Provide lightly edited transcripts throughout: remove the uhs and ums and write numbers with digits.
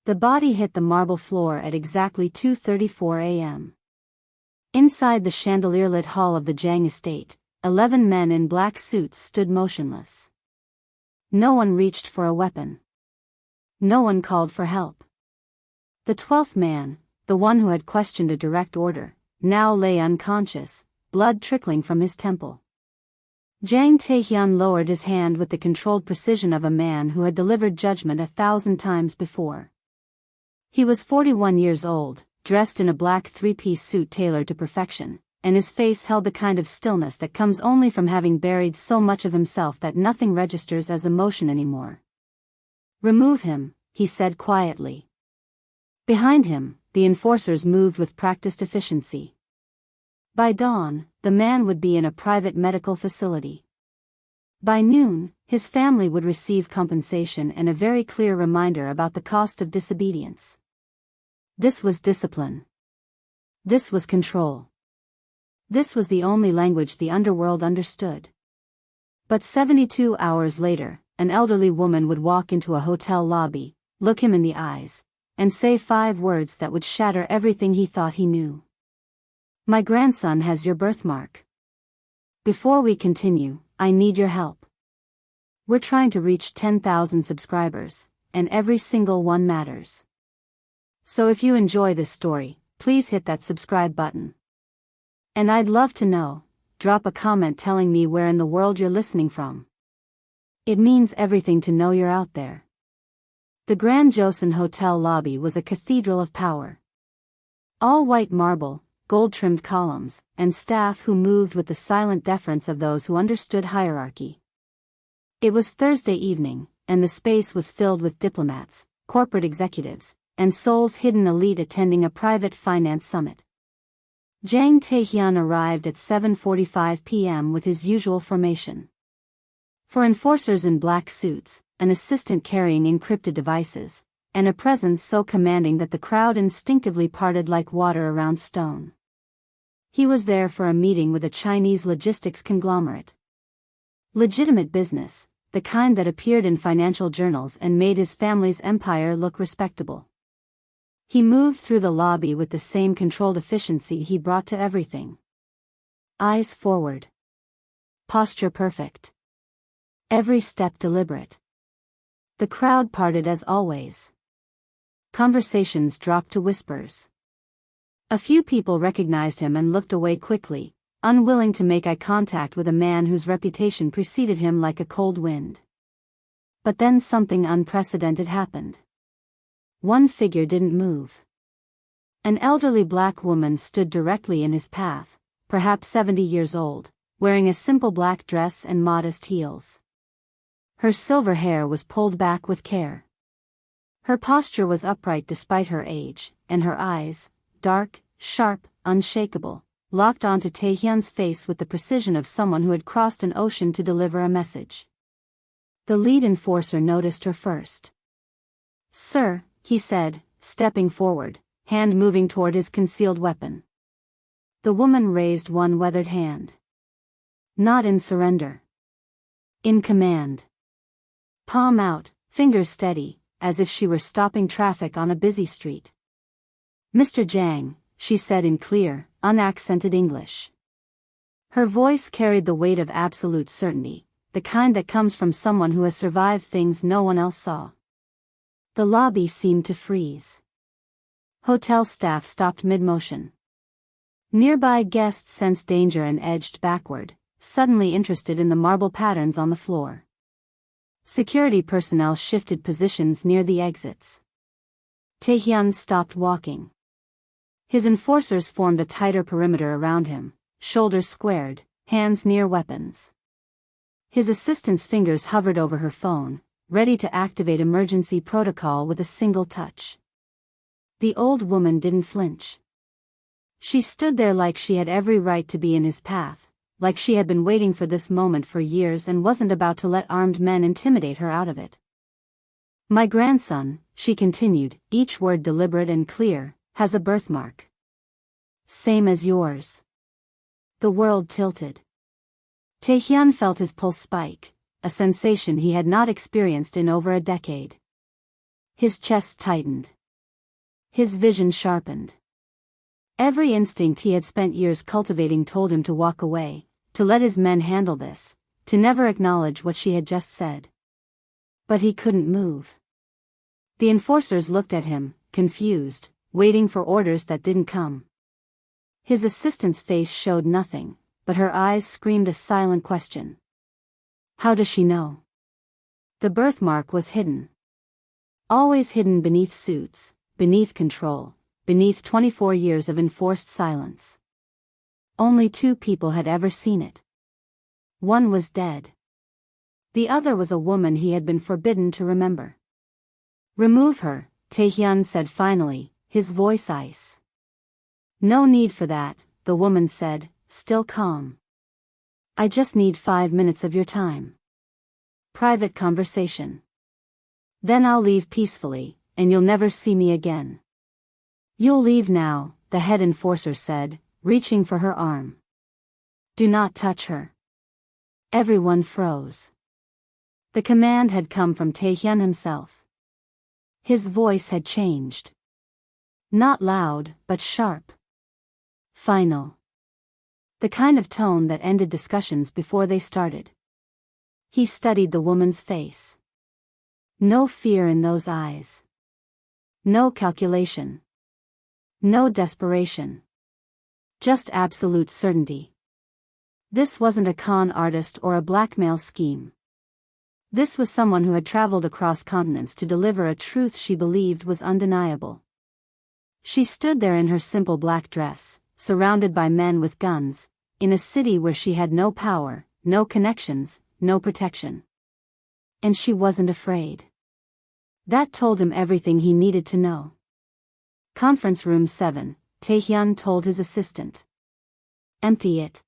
The body hit the marble floor at exactly 2:34 a.m. Inside the chandelier-lit hall of the Jang estate, 11 men in black suits stood motionless. No one reached for a weapon. No one called for help. The 12th man, the one who had questioned a direct order, now lay unconscious, blood trickling from his temple. Jang Taehyun lowered his hand with the controlled precision of a man who had delivered judgment 1,000 times before. He was 41 years old, dressed in a black three-piece suit tailored to perfection, and his face held the kind of stillness that comes only from having buried so much of himself that nothing registers as emotion anymore. "Remove him," he said quietly. Behind him, the enforcers moved with practiced efficiency. By dawn, the man would be in a private medical facility. By noon, his family would receive compensation and a very clear reminder about the cost of disobedience. This was discipline. This was control. This was the only language the underworld understood. But 72 hours later, an elderly woman would walk into a hotel lobby, look him in the eyes, and say 5 words that would shatter everything he thought he knew. "My grandson has your birthmark. Before we continue, I need your help. We're trying to reach 10,000 subscribers, and every single one matters. So if you enjoy this story, please hit that subscribe button. And I'd love to know, drop a comment telling me where in the world you're listening from. It means everything to know you're out there." The Grand Joseon Hotel lobby was a cathedral of power. All white marble, gold-trimmed columns, and staff who moved with the silent deference of those who understood hierarchy. It was Thursday evening, and the space was filled with diplomats, corporate executives, and Seoul's hidden elite attending a private finance summit. Jang Taehyun arrived at 7:45 p.m. with his usual formation. For enforcers in black suits, an assistant carrying encrypted devices, and a presence so commanding that the crowd instinctively parted like water around stone. He was there for a meeting with a Chinese logistics conglomerate. Legitimate business, the kind that appeared in financial journals and made his family's empire look respectable. He moved through the lobby with the same controlled efficiency he brought to everything. Eyes forward. Posture perfect. Every step deliberate. The crowd parted as always. Conversations dropped to whispers. A few people recognized him and looked away quickly, unwilling to make eye contact with a man whose reputation preceded him like a cold wind. But then something unprecedented happened. One figure didn't move. An elderly black woman stood directly in his path, perhaps 70 years old, wearing a simple black dress and modest heels. Her silver hair was pulled back with care. Her posture was upright despite her age, and her eyes, dark, sharp, unshakable, locked onto Taehyun's face with the precision of someone who had crossed an ocean to deliver a message. The lead enforcer noticed her first. "Sir," he said, stepping forward, hand moving toward his concealed weapon. The woman raised one weathered hand. Not in surrender. In command. Palm out, fingers steady, as if she were stopping traffic on a busy street. "Mr. Jang," she said in clear, unaccented English. Her voice carried the weight of absolute certainty, the kind that comes from someone who has survived things no one else saw. The lobby seemed to freeze. Hotel staff stopped mid-motion. Nearby guests sensed danger and edged backward, suddenly interested in the marble patterns on the floor. Security personnel shifted positions near the exits. Taehyun stopped walking. His enforcers formed a tighter perimeter around him, shoulders squared, hands near weapons. His assistant's fingers hovered over her phone, ready to activate emergency protocol with a single touch. The old woman didn't flinch. She stood there like she had every right to be in his path, like she had been waiting for this moment for years and wasn't about to let armed men intimidate her out of it. "My grandson," she continued, each word deliberate and clear, "has a birthmark. Same as yours." The world tilted. Taehyun felt his pulse spike, a sensation he had not experienced in over a decade. His chest tightened. His vision sharpened. Every instinct he had spent years cultivating told him to walk away, to let his men handle this, to never acknowledge what she had just said. But he couldn't move. The enforcers looked at him, confused, waiting for orders that didn't come. His assistant's face showed nothing, but her eyes screamed a silent question. How does she know? The birthmark was hidden. Always hidden beneath suits, beneath control, beneath 24 years of enforced silence. Only 2 people had ever seen it. One was dead. The other was a woman he had been forbidden to remember. Remove her, Taehyun said finally, his voice ice. No need for that, the woman said, still calm. I just need 5 minutes of your time. Private conversation. Then I'll leave peacefully, and you'll never see me again. You'll leave now, the head enforcer said, reaching for her arm. Do not touch her. Everyone froze. The command had come from Taehyun himself. His voice had changed. Not loud, but sharp. Final. The kind of tone that ended discussions before they started. He studied the woman's face. No fear in those eyes. No calculation. No desperation. Just absolute certainty. This wasn't a con artist or a blackmail scheme. This was someone who had traveled across continents to deliver a truth she believed was undeniable. She stood there in her simple black dress, surrounded by men with guns, in a city where she had no power, no connections, no protection. And she wasn't afraid. That told him everything he needed to know. Conference room 7, Taehyun told his assistant. Empty it.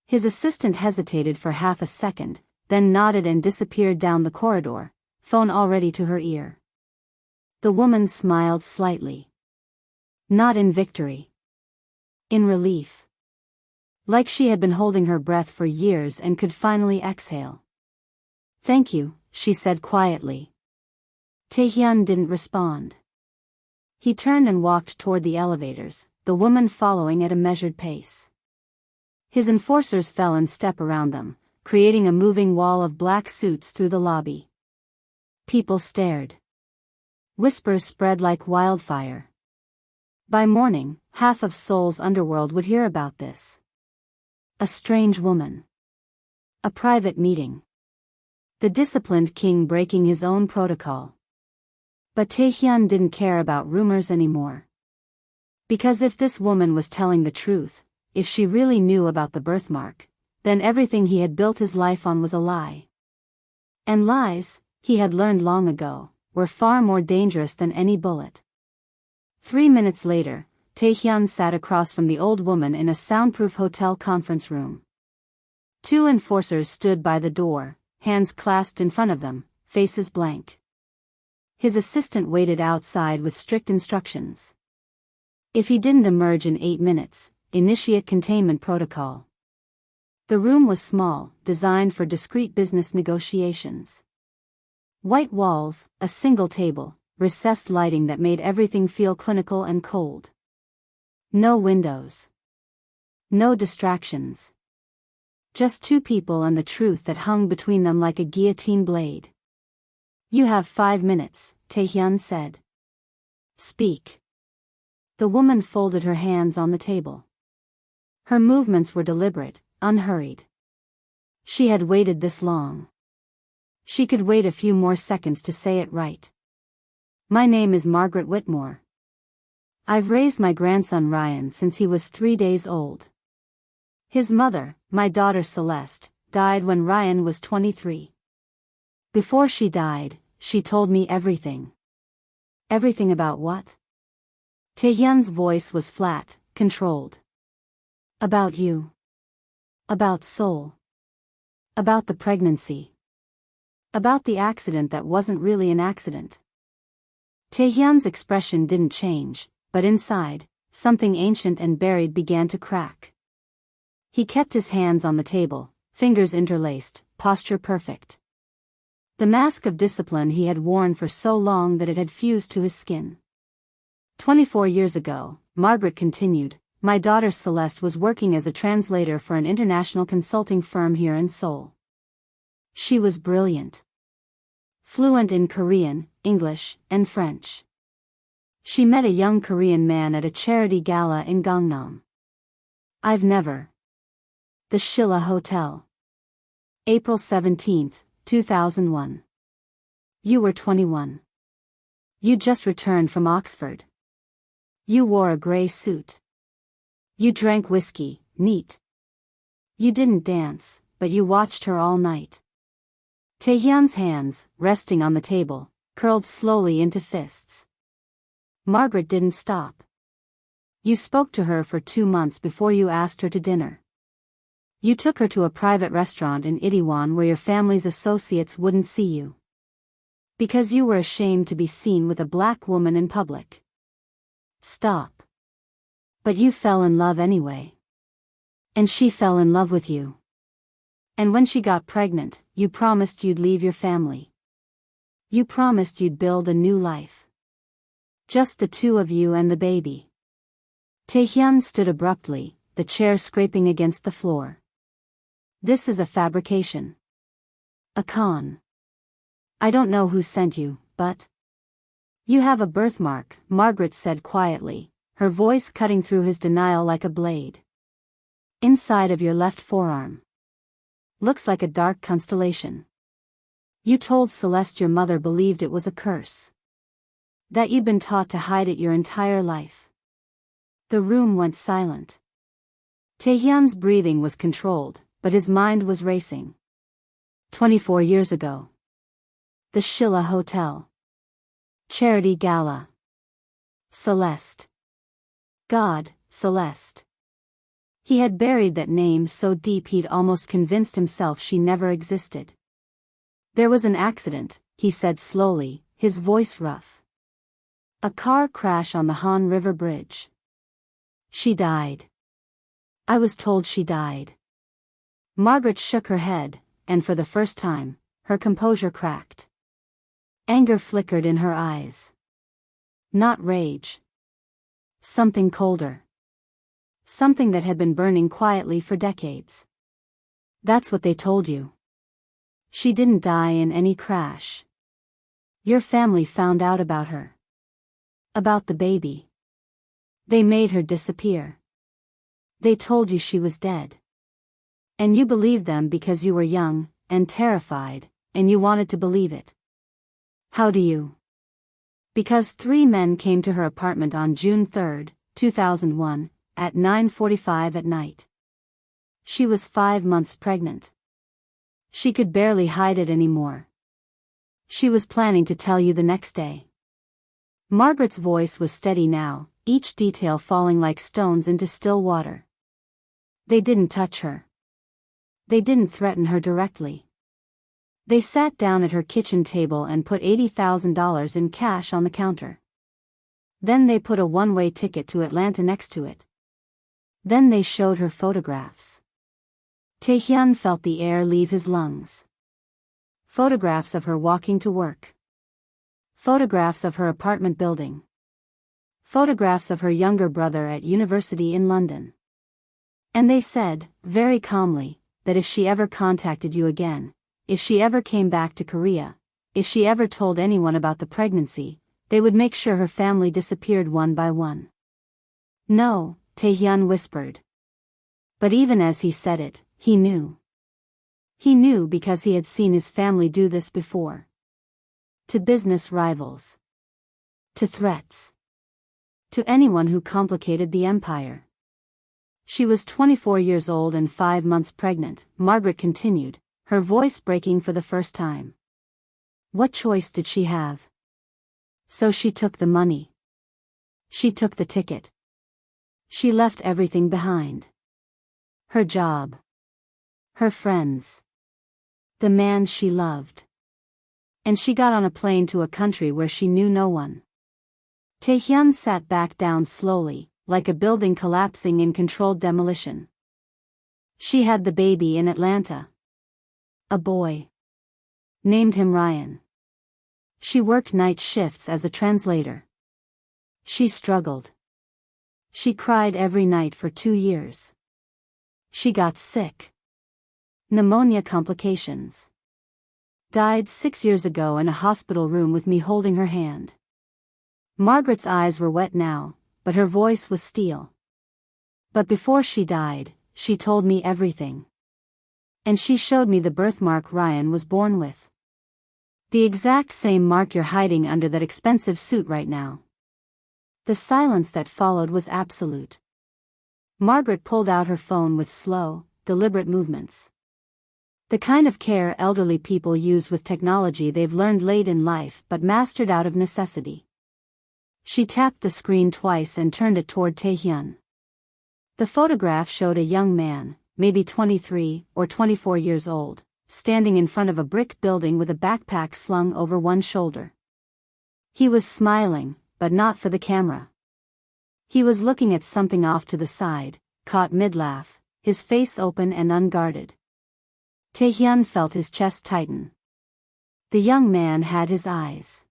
His assistant hesitated for half a second, then nodded and disappeared down the corridor, phone already to her ear. The woman smiled slightly. Not in victory. In relief. Like she had been holding her breath for years and could finally exhale. Thank you, she said quietly. Taehyun didn't respond. He turned and walked toward the elevators, the woman following at a measured pace. His enforcers fell in step around them, creating a moving wall of black suits through the lobby. People stared. Whispers spread like wildfire. By morning, half of Seoul's underworld would hear about this. A strange woman. A private meeting. The disciplined king breaking his own protocol. But Taehyun didn't care about rumors anymore. Because if this woman was telling the truth, if she really knew about the birthmark, then everything he had built his life on was a lie. And lies, he had learned long ago, were far more dangerous than any bullet. 3 minutes later, Taehyun sat across from the old woman in a soundproof hotel conference room. 2 enforcers stood by the door, hands clasped in front of them, faces blank. His assistant waited outside with strict instructions. If he didn't emerge in 8 minutes, initiate containment protocol. The room was small, designed for discreet business negotiations. White walls, a single table, recessed lighting that made everything feel clinical and cold. No windows. No distractions. Just 2 people and the truth that hung between them like a guillotine blade. You have 5 minutes, Taehyun said. Speak. The woman folded her hands on the table. Her movements were deliberate, unhurried. She had waited this long. She could wait a few more seconds to say it right. My name is Margaret Whitmore. I've raised my grandson Ryan since he was 3 days old. His mother, my daughter Celeste, died when Ryan was 23. Before she died, she told me everything. Everything about what? Taehyun's voice was flat, controlled. About you. About Seoul. About the pregnancy. About the accident that wasn't really an accident. Taehyun's expression didn't change, but inside, something ancient and buried began to crack. He kept his hands on the table, fingers interlaced, posture perfect. The mask of discipline he had worn for so long that it had fused to his skin. 24 years ago, Margaret continued, my daughter Celeste was working as a translator for an international consulting firm here in Seoul. She was brilliant. Fluent in Korean, English, and French. She met a young Korean man at a charity gala in Gangnam. I've never. The Shilla Hotel. April 17, 2001. You were 21. You just returned from Oxford. You wore a gray suit. You drank whiskey, neat. You didn't dance, but you watched her all night. Taehyun's hands, resting on the table, curled slowly into fists. Margaret didn't stop. You spoke to her for 2 months before you asked her to dinner. You took her to a private restaurant in Itaewon where your family's associates wouldn't see you. Because you were ashamed to be seen with a black woman in public. Stop. But you fell in love anyway. And she fell in love with you. And when she got pregnant, you promised you'd leave your family. You promised you'd build a new life. Just the two of you and the baby. Taehyun stood abruptly, the chair scraping against the floor. This is a fabrication. A con. I don't know who sent you, but... You have a birthmark, Margaret said quietly, her voice cutting through his denial like a blade. Inside of your left forearm. Looks like a dark constellation. You told Celeste your mother believed it was a curse. That you'd been taught to hide it your entire life. The room went silent. Taehyun's breathing was controlled, but his mind was racing. 24 years ago. The Shilla Hotel. Charity Gala. Celeste. God, Celeste. He had buried that name so deep he'd almost convinced himself she never existed. There was an accident, he said slowly, his voice rough. A car crash on the Han River Bridge. She died. I was told she died. Margaret shook her head, and for the first time, her composure cracked. Anger flickered in her eyes. Not rage. Something colder. Something that had been burning quietly for decades. That's what they told you. She didn't die in any crash. Your family found out about her. About the baby. They made her disappear. They told you she was dead. And you believed them because you were young, and terrified, and you wanted to believe it. How do you? Because 3 men came to her apartment on June 3, 2001, at 9:45 at night. She was 5 months pregnant. She could barely hide it anymore. She was planning to tell you the next day. Margaret's voice was steady now, each detail falling like stones into still water. They didn't touch her. They didn't threaten her directly. They sat down at her kitchen table and put $80,000 in cash on the counter. Then they put a one-way ticket to Atlanta next to it. Then they showed her photographs. Taehyun felt the air leave his lungs. Photographs of her walking to work. Photographs of her apartment building. Photographs of her younger brother at university in London. And they said, very calmly, that if she ever contacted you again, if she ever came back to Korea, if she ever told anyone about the pregnancy, they would make sure her family disappeared one by one. No, Taehyun whispered. But even as he said it, he knew. He knew because he had seen his family do this before. To business rivals. To threats. To anyone who complicated the empire. She was 24 years old and 5 months pregnant, Margaret continued, her voice breaking for the first time. What choice did she have? So she took the money. She took the ticket. She left everything behind. Her job. Her friends. The man she loved. And she got on a plane to a country where she knew no one. Taehyun sat back down slowly, like a building collapsing in controlled demolition. She had the baby in Atlanta. A boy. Named him Ryan. She worked night shifts as a translator. She struggled. She cried every night for 2 years. She got sick. Pneumonia complications. Died 6 years ago in a hospital room with me holding her hand. Margaret's eyes were wet now, but her voice was steel. But before she died, she told me everything. And she showed me the birthmark Ryan was born with. The exact same mark you're hiding under that expensive suit right now. The silence that followed was absolute. Margaret pulled out her phone with slow, deliberate movements. The kind of care elderly people use with technology they've learned late in life but mastered out of necessity. She tapped the screen twice and turned it toward Taehyun. The photograph showed a young man, maybe 23 or 24 years old, standing in front of a brick building with a backpack slung over one shoulder. He was smiling, but not for the camera. He was looking at something off to the side, caught mid-laugh, his face open and unguarded. Taehyun felt his chest tighten. The young man had his eyes.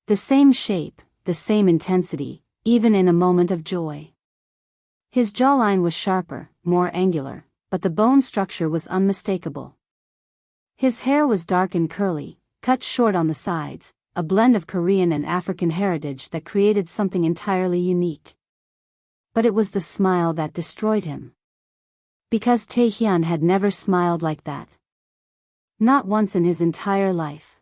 The same shape, the same intensity, even in a moment of joy. His jawline was sharper, more angular, but the bone structure was unmistakable. His hair was dark and curly, cut short on the sides, a blend of Korean and African heritage that created something entirely unique. But it was the smile that destroyed him. Because Taehyun had never smiled like that. Not once in his entire life.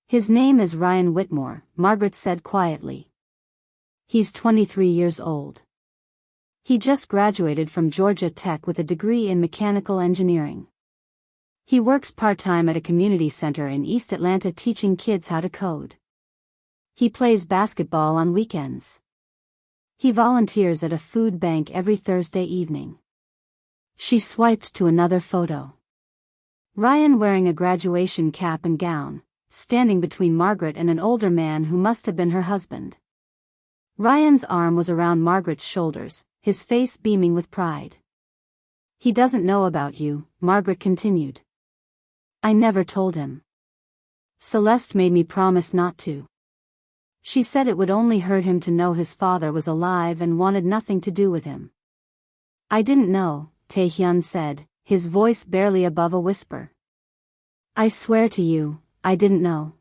His name is Ryan Whitmore, Margaret said quietly. He's 23 years old. He just graduated from Georgia Tech with a degree in mechanical engineering. He works part-time at a community center in East Atlanta teaching kids how to code. He plays basketball on weekends. He volunteers at a food bank every Thursday evening. She swiped to another photo. Ryan wearing a graduation cap and gown, standing between Margaret and an older man who must have been her husband. Ryan's arm was around Margaret's shoulders, his face beaming with pride. He doesn't know about you, Margaret continued. I never told him. Celeste made me promise not to. She said it would only hurt him to know his father was alive and wanted nothing to do with him. I didn't know, Taehyun said, his voice barely above a whisper. I swear to you, I didn't know.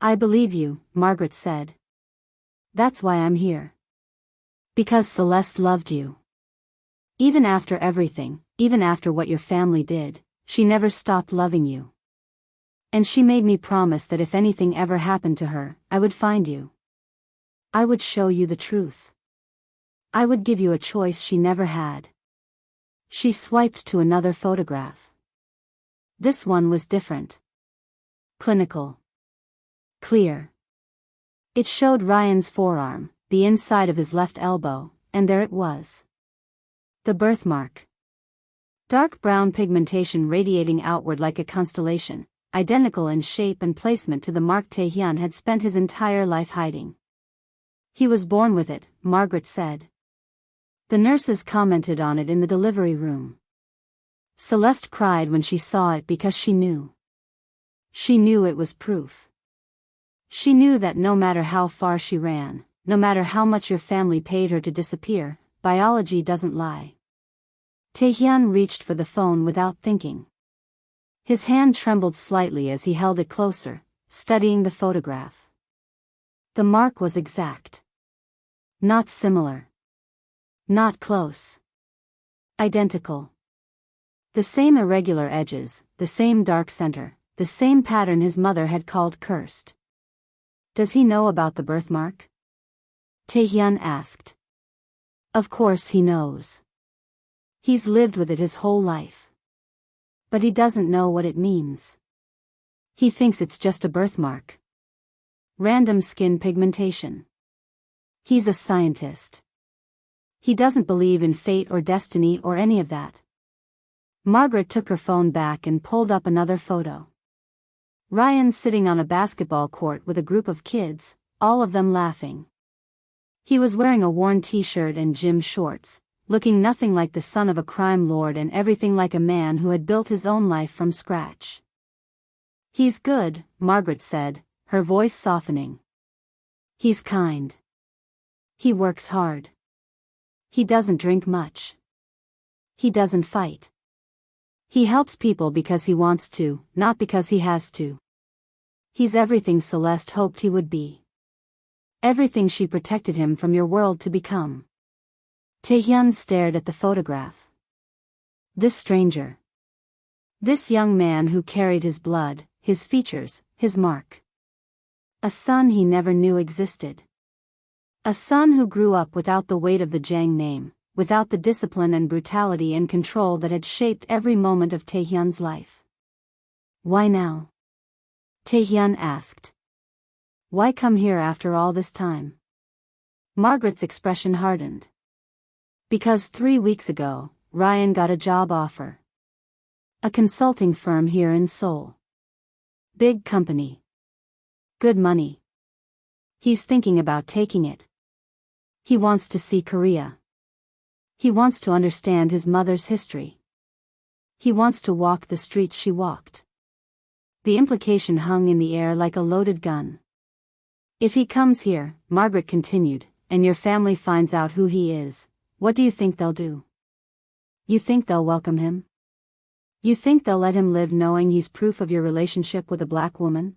I believe you, Margaret said. That's why I'm here. Because Celeste loved you. Even after everything, even after what your family did, she never stopped loving you. And she made me promise that if anything ever happened to her, I would find you. I would show you the truth. I would give you a choice she never had. She swiped to another photograph. This one was different. Clinical. Clear. It showed Ryan's forearm, the inside of his left elbow, and there it was. The birthmark. Dark brown pigmentation radiating outward like a constellation, identical in shape and placement to the mark Taehyun had spent his entire life hiding. He was born with it, Margaret said. The nurses commented on it in the delivery room. Celeste cried when she saw it because she knew. She knew it was proof. She knew that no matter how far she ran, no matter how much your family paid her to disappear, biology doesn't lie. Taehyun reached for the phone without thinking. His hand trembled slightly as he held it closer, studying the photograph. The mark was exact. Not similar. Not close. Identical. The same irregular edges, the same dark center, the same pattern his mother had called cursed. Does he know about the birthmark? Taehyun asked. Of course he knows. He's lived with it his whole life. But he doesn't know what it means. He thinks it's just a birthmark. Random skin pigmentation. He's a scientist. He doesn't believe in fate or destiny or any of that. Margaret took her phone back and pulled up another photo. Ryan sitting on a basketball court with a group of kids, all of them laughing. He was wearing a worn t-shirt and gym shorts, looking nothing like the son of a crime lord and everything like a man who had built his own life from scratch. He's good, Margaret said, her voice softening. He's kind. He works hard. He doesn't drink much. He doesn't fight. He helps people because he wants to, not because he has to. He's everything Celeste hoped he would be. Everything she protected him from your world to become. Taehyun stared at the photograph. This stranger. This young man who carried his blood, his features, his mark. A son he never knew existed. A son who grew up without the weight of the Jang name, without the discipline and brutality and control that had shaped every moment of Taehyun's life. Why now? Taehyun asked. Why come here after all this time? Margaret's expression hardened. Because 3 weeks ago, Ryan got a job offer. A consulting firm here in Seoul. Big company. Good money. He's thinking about taking it. He wants to see Korea. He wants to understand his mother's history. He wants to walk the streets she walked. The implication hung in the air like a loaded gun. If he comes here, Margaret continued, and your family finds out who he is, what do you think they'll do? You think they'll welcome him? You think they'll let him live knowing he's proof of your relationship with a black woman?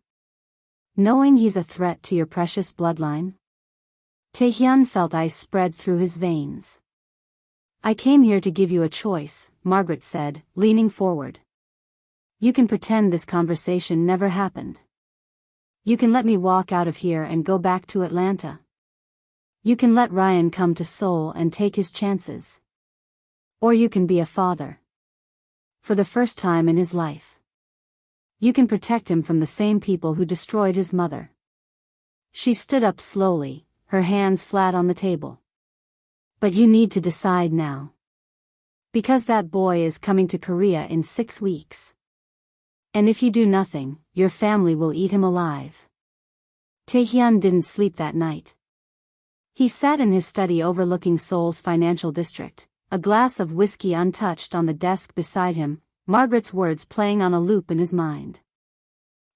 Knowing he's a threat to your precious bloodline? Taehyun felt ice spread through his veins. I came here to give you a choice, Margaret said, leaning forward. You can pretend this conversation never happened. You can let me walk out of here and go back to Atlanta. You can let Ryan come to Seoul and take his chances. Or you can be a father. For the first time in his life. You can protect him from the same people who destroyed his mother. She stood up slowly, her hands flat on the table. But you need to decide now. Because that boy is coming to Korea in 6 weeks. And if you do nothing, your family will eat him alive. Taehyun didn't sleep that night. He sat in his study overlooking Seoul's financial district, a glass of whiskey untouched on the desk beside him, Margaret's words playing on a loop in his mind.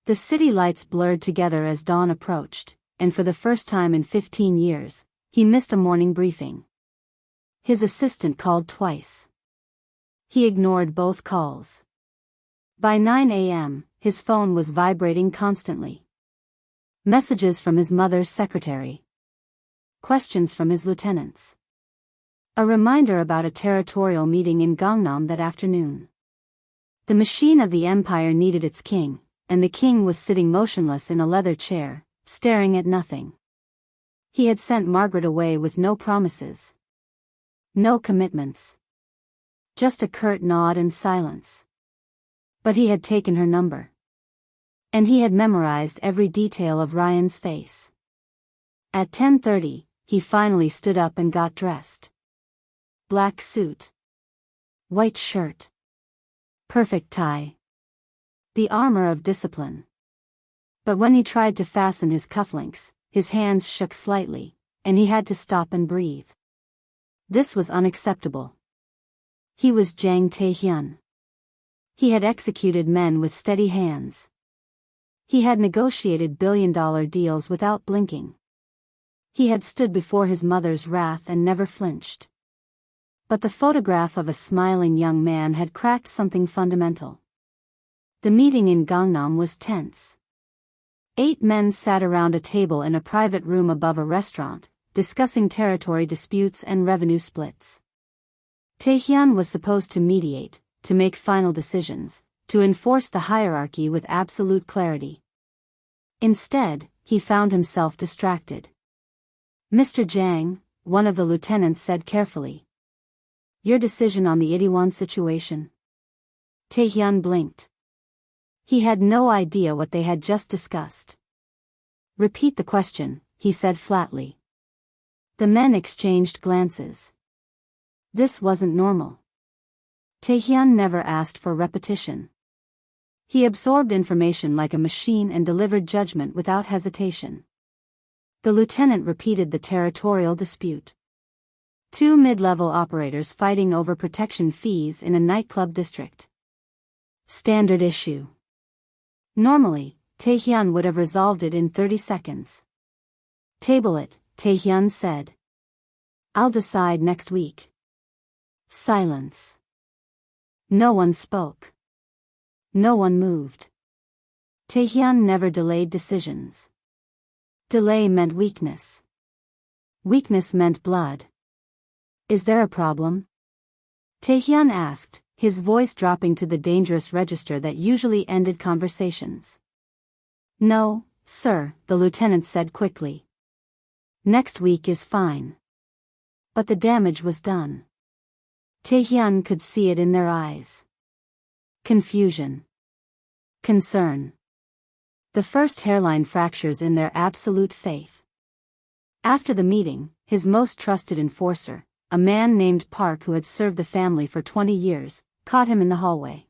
The city lights blurred together as dawn approached, and for the first time in 15 years, he missed a morning briefing. His assistant called twice. He ignored both calls. By 9 a.m., his phone was vibrating constantly. Messages from his mother's secretary. Questions from his lieutenants. A reminder about a territorial meeting in Gangnam that afternoon. The machine of the empire needed its king, and the king was sitting motionless in a leather chair, staring at nothing. He had sent Margaret away with no promises. No commitments. Just a curt nod and silence. But he had taken her number. And he had memorized every detail of Ryan's face. At 10:30, he finally stood up and got dressed. Black suit. White shirt. Perfect tie. The armor of discipline. But when he tried to fasten his cufflinks, his hands shook slightly, and he had to stop and breathe. This was unacceptable. He was Jang Taehyun. He had executed men with steady hands. He had negotiated billion-dollar deals without blinking. He had stood before his mother's wrath and never flinched. But the photograph of a smiling young man had cracked something fundamental. The meeting in Gangnam was tense. 8 men sat around a table in a private room above a restaurant, discussing territory disputes and revenue splits. Taehyun was supposed to mediate, to make final decisions, to enforce the hierarchy with absolute clarity. Instead, he found himself distracted. Mr. Jang, one of the lieutenants said carefully. Your decision on the Itaewon situation? Taehyun blinked. He had no idea what they had just discussed. Repeat the question, he said flatly. The men exchanged glances. This wasn't normal. Taehyun never asked for repetition. He absorbed information like a machine and delivered judgment without hesitation. The lieutenant repeated the territorial dispute. 2 mid-level operators fighting over protection fees in a nightclub district. Standard issue. Normally, Taehyun would have resolved it in 30 seconds. Table it, Taehyun said. I'll decide next week. Silence. No one spoke. No one moved. Taehyun never delayed decisions. Delay meant weakness. Weakness meant blood. Is there a problem? Taehyun asked, his voice dropping to the dangerous register that usually ended conversations. No, sir, the lieutenant said quickly. Next week is fine. But the damage was done. Taehyun could see it in their eyes. Confusion. Concern. The first hairline fractures in their absolute faith. After the meeting, his most trusted enforcer, a man named Park who had served the family for 20 years, caught him in the hallway.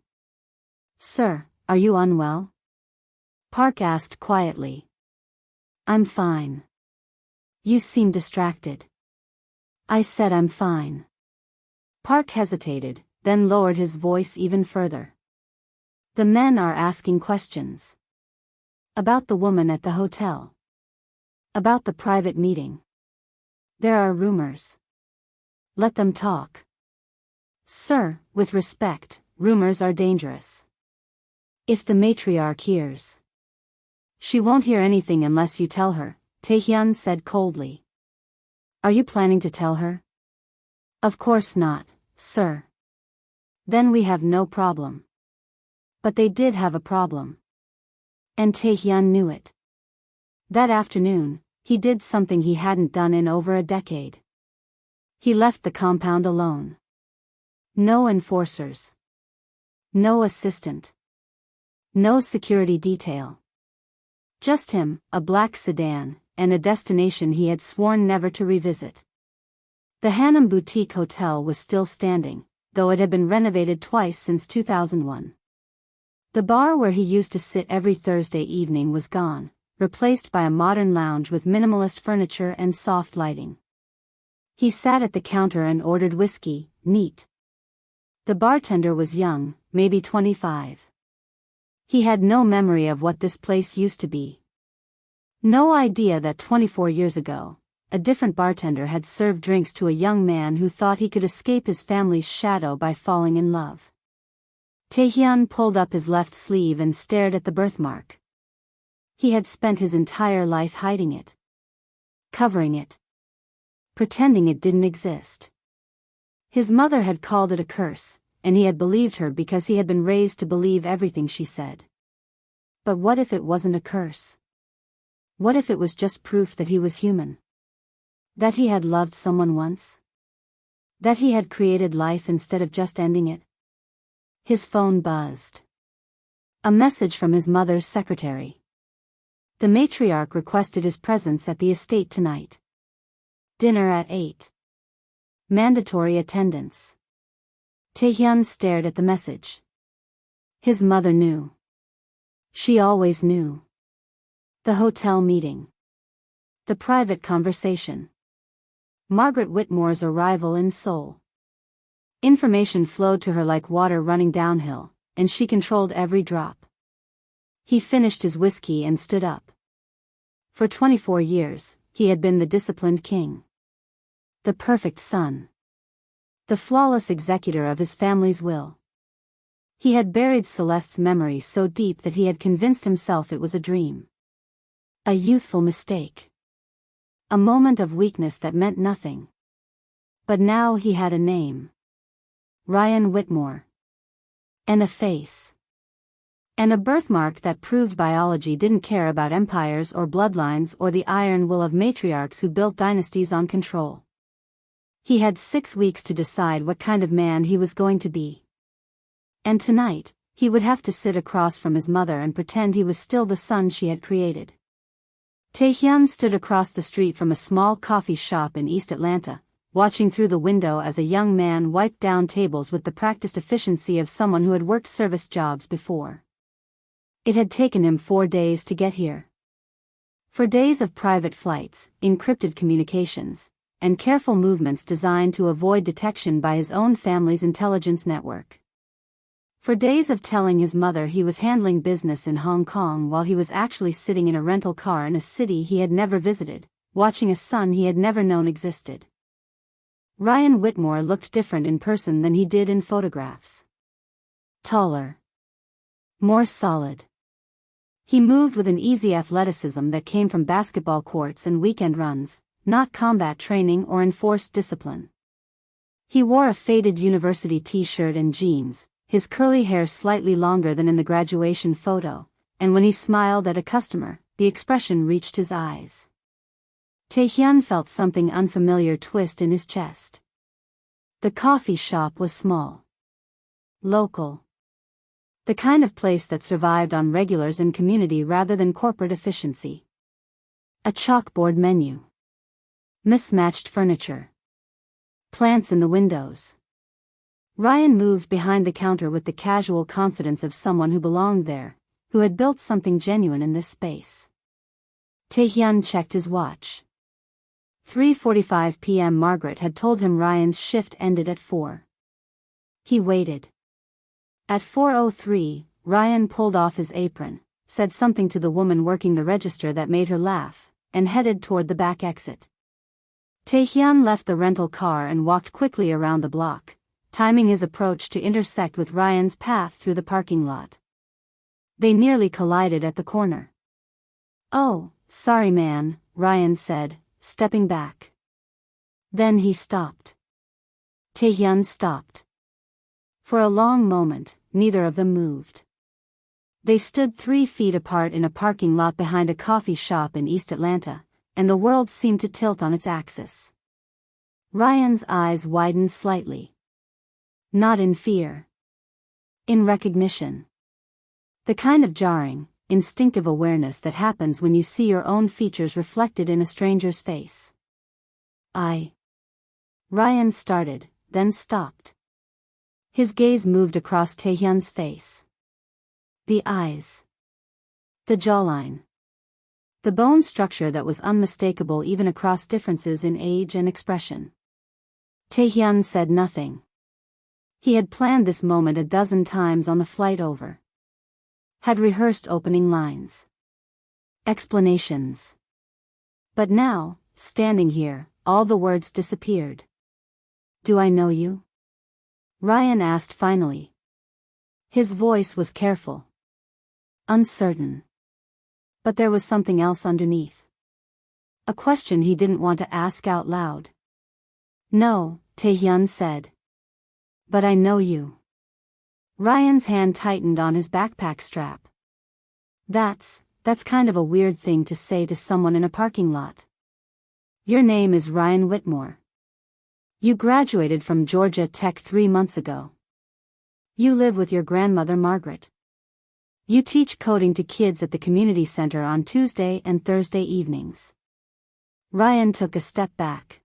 Sir, are you unwell? Park asked quietly. I'm fine. You seem distracted. I said I'm fine. Park hesitated, then lowered his voice even further. The men are asking questions. About the woman at the hotel. About the private meeting. There are rumors. Let them talk. Sir, with respect, rumors are dangerous. If the matriarch hears. She won't hear anything unless you tell her, Taehyun said coldly. Are you planning to tell her? Of course not, sir. Then we have no problem. But they did have a problem. And Taehyun knew it. That afternoon, he did something he hadn't done in over a decade. He left the compound alone. No enforcers. No assistant. No security detail. Just him, a black sedan, and a destination he had sworn never to revisit. The Hanam Boutique Hotel was still standing, though it had been renovated twice since 2001. The bar where he used to sit every Thursday evening was gone, replaced by a modern lounge with minimalist furniture and soft lighting. He sat at the counter and ordered whiskey, neat. The bartender was young, maybe 25. He had no memory of what this place used to be. No idea that 24 years ago, a different bartender had served drinks to a young man who thought he could escape his family's shadow by falling in love. Taehyun pulled up his left sleeve and stared at the birthmark. He had spent his entire life hiding it. Covering it. Pretending it didn't exist. His mother had called it a curse, and he had believed her because he had been raised to believe everything she said. But what if it wasn't a curse? What if it was just proof that he was human? That he had loved someone once? That he had created life instead of just ending it? His phone buzzed. A message from his mother's secretary. The matriarch requested his presence at the estate tonight. Dinner at 8. Mandatory attendance. Taehyun stared at the message. His mother knew. She always knew. The hotel meeting. The private conversation. Margaret Whitmore's arrival in Seoul. Information flowed to her like water running downhill, and she controlled every drop. He finished his whiskey and stood up. For 24 years, he had been the disciplined king. The perfect son. The flawless executor of his family's will. He had buried Celeste's memory so deep that he had convinced himself it was a dream. A youthful mistake. A moment of weakness that meant nothing. But now he had a name. Ryan Whitmore. And a face. And a birthmark that proved biology didn't care about empires or bloodlines or the iron will of matriarchs who built dynasties on control. He had 6 weeks to decide what kind of man he was going to be. And tonight, he would have to sit across from his mother and pretend he was still the son she had created. Taehyun stood across the street from a small coffee shop in East Atlanta, watching through the window as a young man wiped down tables with the practiced efficiency of someone who had worked service jobs before. It had taken him 4 days to get here. 4 days of private flights, encrypted communications, and careful movements designed to avoid detection by his own family's intelligence network. 4 days of telling his mother he was handling business in Hong Kong while he was actually sitting in a rental car in a city he had never visited, watching a son he had never known existed. Ryan Whitmore looked different in person than he did in photographs. Taller. More solid. He moved with an easy athleticism that came from basketball courts and weekend runs, not combat training or enforced discipline. He wore a faded university t-shirt and jeans, his curly hair slightly longer than in the graduation photo, and when he smiled at a customer, the expression reached his eyes. Taehyun felt something unfamiliar twist in his chest. The coffee shop was small. Local. The kind of place that survived on regulars and community rather than corporate efficiency. A chalkboard menu. Mismatched furniture. Plants in the windows. Ryan moved behind the counter with the casual confidence of someone who belonged there, who had built something genuine in this space. Taehyun checked his watch. 3:45 p.m. Margaret had told him Ryan's shift ended at 4. He waited. At 4:03, Ryan pulled off his apron, said something to the woman working the register that made her laugh, and headed toward the back exit. Taehyun left the rental car and walked quickly around the block, timing his approach to intersect with Ryan's path through the parking lot. They nearly collided at the corner. "Oh, sorry man," Ryan said, stepping back. Then he stopped. Taehyun stopped. For a long moment, neither of them moved. They stood 3 feet apart in a parking lot behind a coffee shop in East Atlanta, and the world seemed to tilt on its axis. Ryan's eyes widened slightly. Not in fear. In recognition. The kind of jarring, instinctive awareness that happens when you see your own features reflected in a stranger's face. Ryan started, then stopped. His gaze moved across Taehyun's face. The eyes. The jawline. The bone structure that was unmistakable even across differences in age and expression. Taehyun said nothing. He had planned this moment a dozen times on the flight over. Had rehearsed opening lines. Explanations. But now, standing here, all the words disappeared. "Do I know you?" Ryan asked finally. His voice was careful. Uncertain. But there was something else underneath. A question he didn't want to ask out loud. "No," Taehyun said. "But I know you." Ryan's hand tightened on his backpack strap. That's kind of a weird thing to say to someone in a parking lot. "Your name is Ryan Whitmore. You graduated from Georgia Tech 3 months ago. You live with your grandmother Margaret. You teach coding to kids at the community center on Tuesday and Thursday evenings." Ryan took a step back.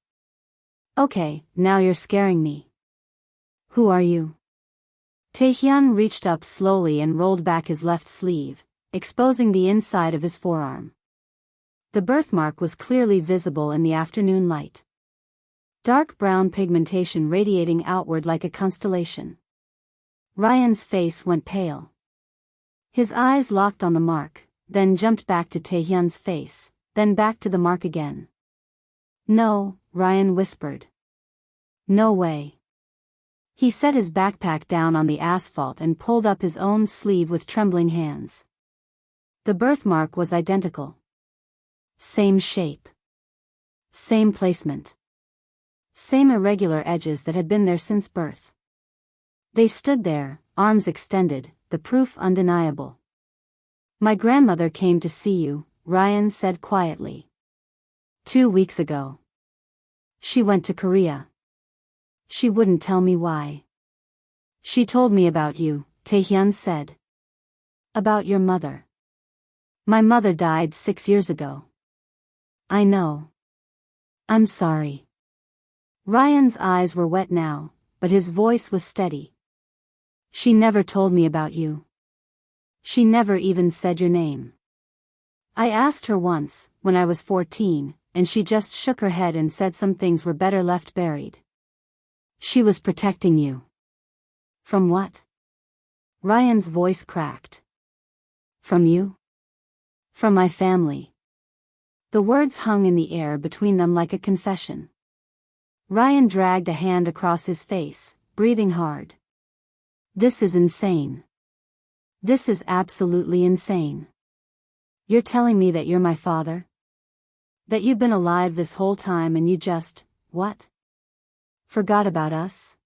"Okay, now you're scaring me. Who are you?" Taehyun reached up slowly and rolled back his left sleeve, exposing the inside of his forearm. The birthmark was clearly visible in the afternoon light. Dark brown pigmentation radiating outward like a constellation. Ryan's face went pale. His eyes locked on the mark, then jumped back to Taehyun's face, then back to the mark again. "No," Ryan whispered. "No way." He set his backpack down on the asphalt and pulled up his own sleeve with trembling hands. The birthmark was identical. Same shape. Same placement. Same irregular edges that had been there since birth. They stood there, arms extended, the proof undeniable. "My grandmother came to see you," Ryan said quietly. 2 weeks ago. She went to Korea. She wouldn't tell me why. "She told me about you," Taehyun said. "About your mother." "My mother died 6 years ago." "I know. I'm sorry." Ryan's eyes were wet now, but his voice was steady. "She never told me about you. She never even said your name. I asked her once, when I was 14, and she just shook her head and said some things were better left buried. She was protecting you." "From what?" Ryan's voice cracked. "From you?" "From my family." The words hung in the air between them like a confession. Ryan dragged a hand across his face, breathing hard. This is insane. This is absolutely insane. You're telling me that you're my father? That you've been alive this whole time and you just, what? Forgot about us?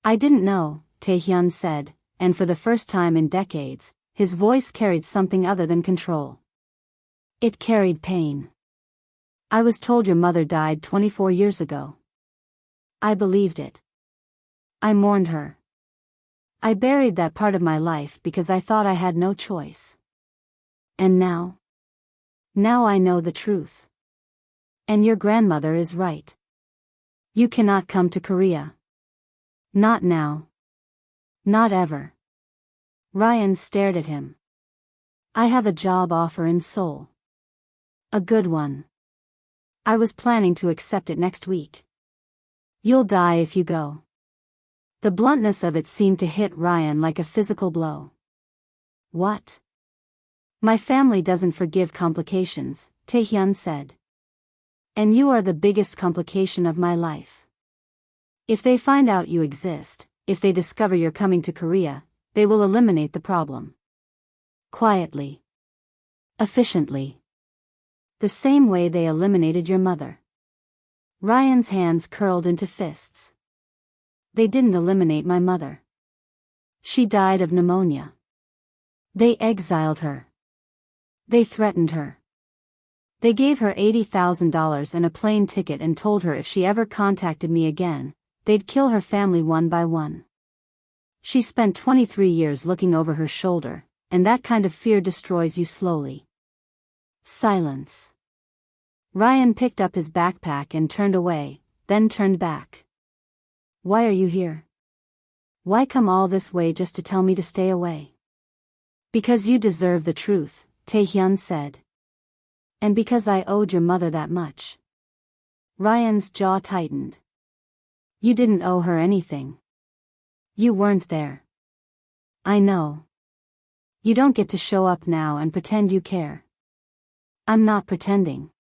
I didn't know, Taehyun said, and for the first time in decades, his voice carried something other than control. It carried pain. I was told your mother died 24 years ago. I believed it. I mourned her. I buried that part of my life because I thought I had no choice. And now? Now I know the truth. And your grandmother is right. You cannot come to Korea. Not now. Not ever. Ryan stared at him. I have a job offer in Seoul. A good one. I was planning to accept it next week. You'll die if you go. The bluntness of it seemed to hit Ryan like a physical blow. What? My family doesn't forgive complications, Taehyun said. And you are the biggest complication of my life. If they find out you exist, if they discover you're coming to Korea, they will eliminate the problem. Quietly. Efficiently. The same way they eliminated your mother. Ryan's hands curled into fists. They didn't eliminate my mother. She died of pneumonia. They exiled her. They threatened her. They gave her $80,000 and a plane ticket and told her if she ever contacted me again, they'd kill her family one by one. She spent 23 years looking over her shoulder, and that kind of fear destroys you slowly. Silence. Ryan picked up his backpack and turned away, then turned back. Why are you here? Why come all this way just to tell me to stay away? Because you deserve the truth, Taehyun said. And because I owed your mother that much. Ryan's jaw tightened. You didn't owe her anything. You weren't there. I know. You don't get to show up now and pretend you care. I'm not pretending.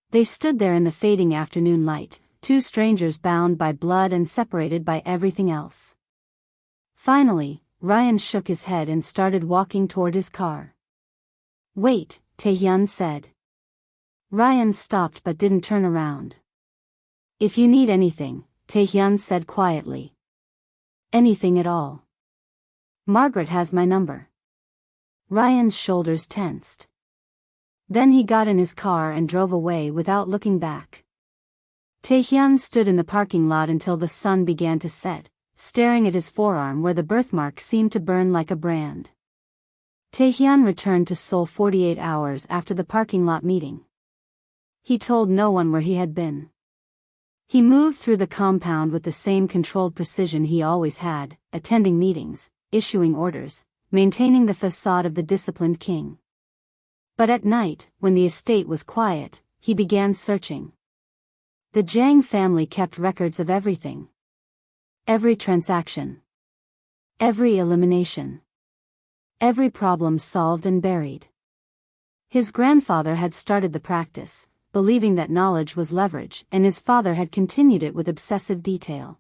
They stood there in the fading afternoon light, two strangers bound by blood and separated by everything else. Finally, Ryan shook his head and started walking toward his car. Wait, Taehyun said. Ryan stopped but didn't turn around. If you need anything, Taehyun said quietly. Anything at all. Margaret has my number. Ryan's shoulders tensed. Then he got in his car and drove away without looking back. Taehyun stood in the parking lot until the sun began to set, staring at his forearm where the birthmark seemed to burn like a brand. Taehyun returned to Seoul 48 hours after the parking lot meeting. He told no one where he had been. He moved through the compound with the same controlled precision he always had, attending meetings, issuing orders, maintaining the facade of the disciplined king. But at night, when the estate was quiet, he began searching. The Jang family kept records of everything. Every transaction. Every elimination. Every problem solved and buried. His grandfather had started the practice, believing that knowledge was leverage, and his father had continued it with obsessive detail.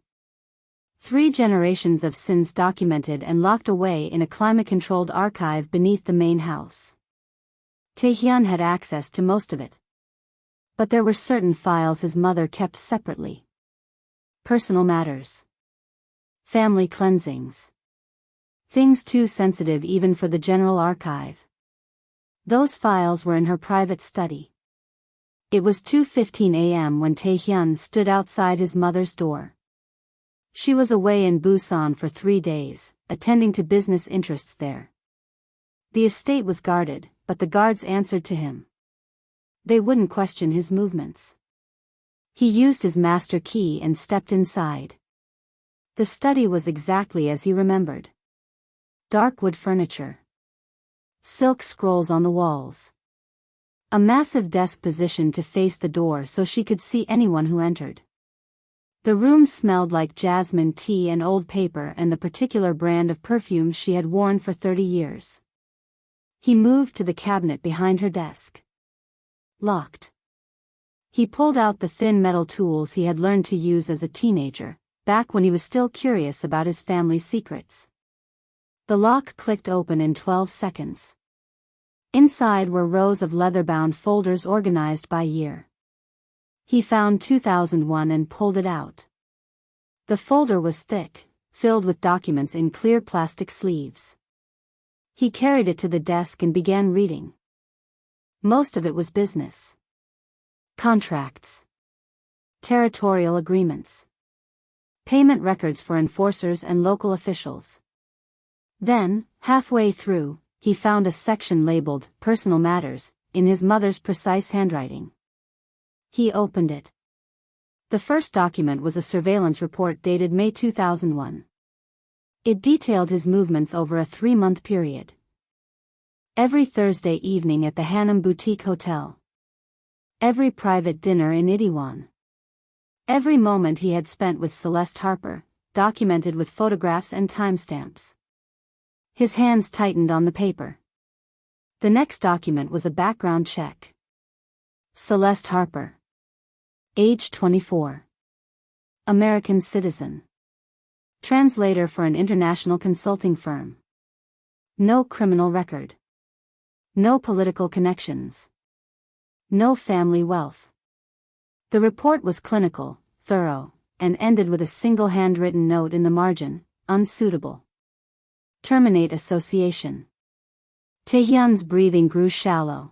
3 generations of sins documented and locked away in a climate-controlled archive beneath the main house. Taehyun had access to most of it. But there were certain files his mother kept separately. Personal matters. Family cleansings. Things too sensitive even for the general archive. Those files were in her private study. It was 2:15 a.m. when Taehyun stood outside his mother's door. She was away in Busan for 3 days, attending to business interests there. The estate was guarded, but the guards answered to him. They wouldn't question his movements. He used his master key and stepped inside. The study was exactly as he remembered. Dark wood furniture. Silk scrolls on the walls. A massive desk positioned to face the door so she could see anyone who entered. The room smelled like jasmine tea and old paper and the particular brand of perfume she had worn for 30 years. He moved to the cabinet behind her desk. Locked. He pulled out the thin metal tools he had learned to use as a teenager, back when he was still curious about his family's secrets. The lock clicked open in 12 seconds. Inside were rows of leather-bound folders organized by year. He found 2001 and pulled it out. The folder was thick, filled with documents in clear plastic sleeves. He carried it to the desk and began reading. Most of it was business. Contracts. Territorial agreements. Payment records for enforcers and local officials. Then, halfway through, he found a section labeled Personal Matters, in his mother's precise handwriting. He opened it. The first document was a surveillance report dated May 2001. It detailed his movements over a 3-month period. Every Thursday evening at the Hannam Boutique Hotel. Every private dinner in Itaewon. Every moment he had spent with Celeste Harper, documented with photographs and timestamps. His hands tightened on the paper. The next document was a background check. Celeste Harper. Age 24. American citizen. Translator for an international consulting firm. No criminal record. No political connections. No family wealth. The report was clinical, thorough, and ended with a single handwritten note in the margin, unsuitable. Terminate association. Taehyun's breathing grew shallow.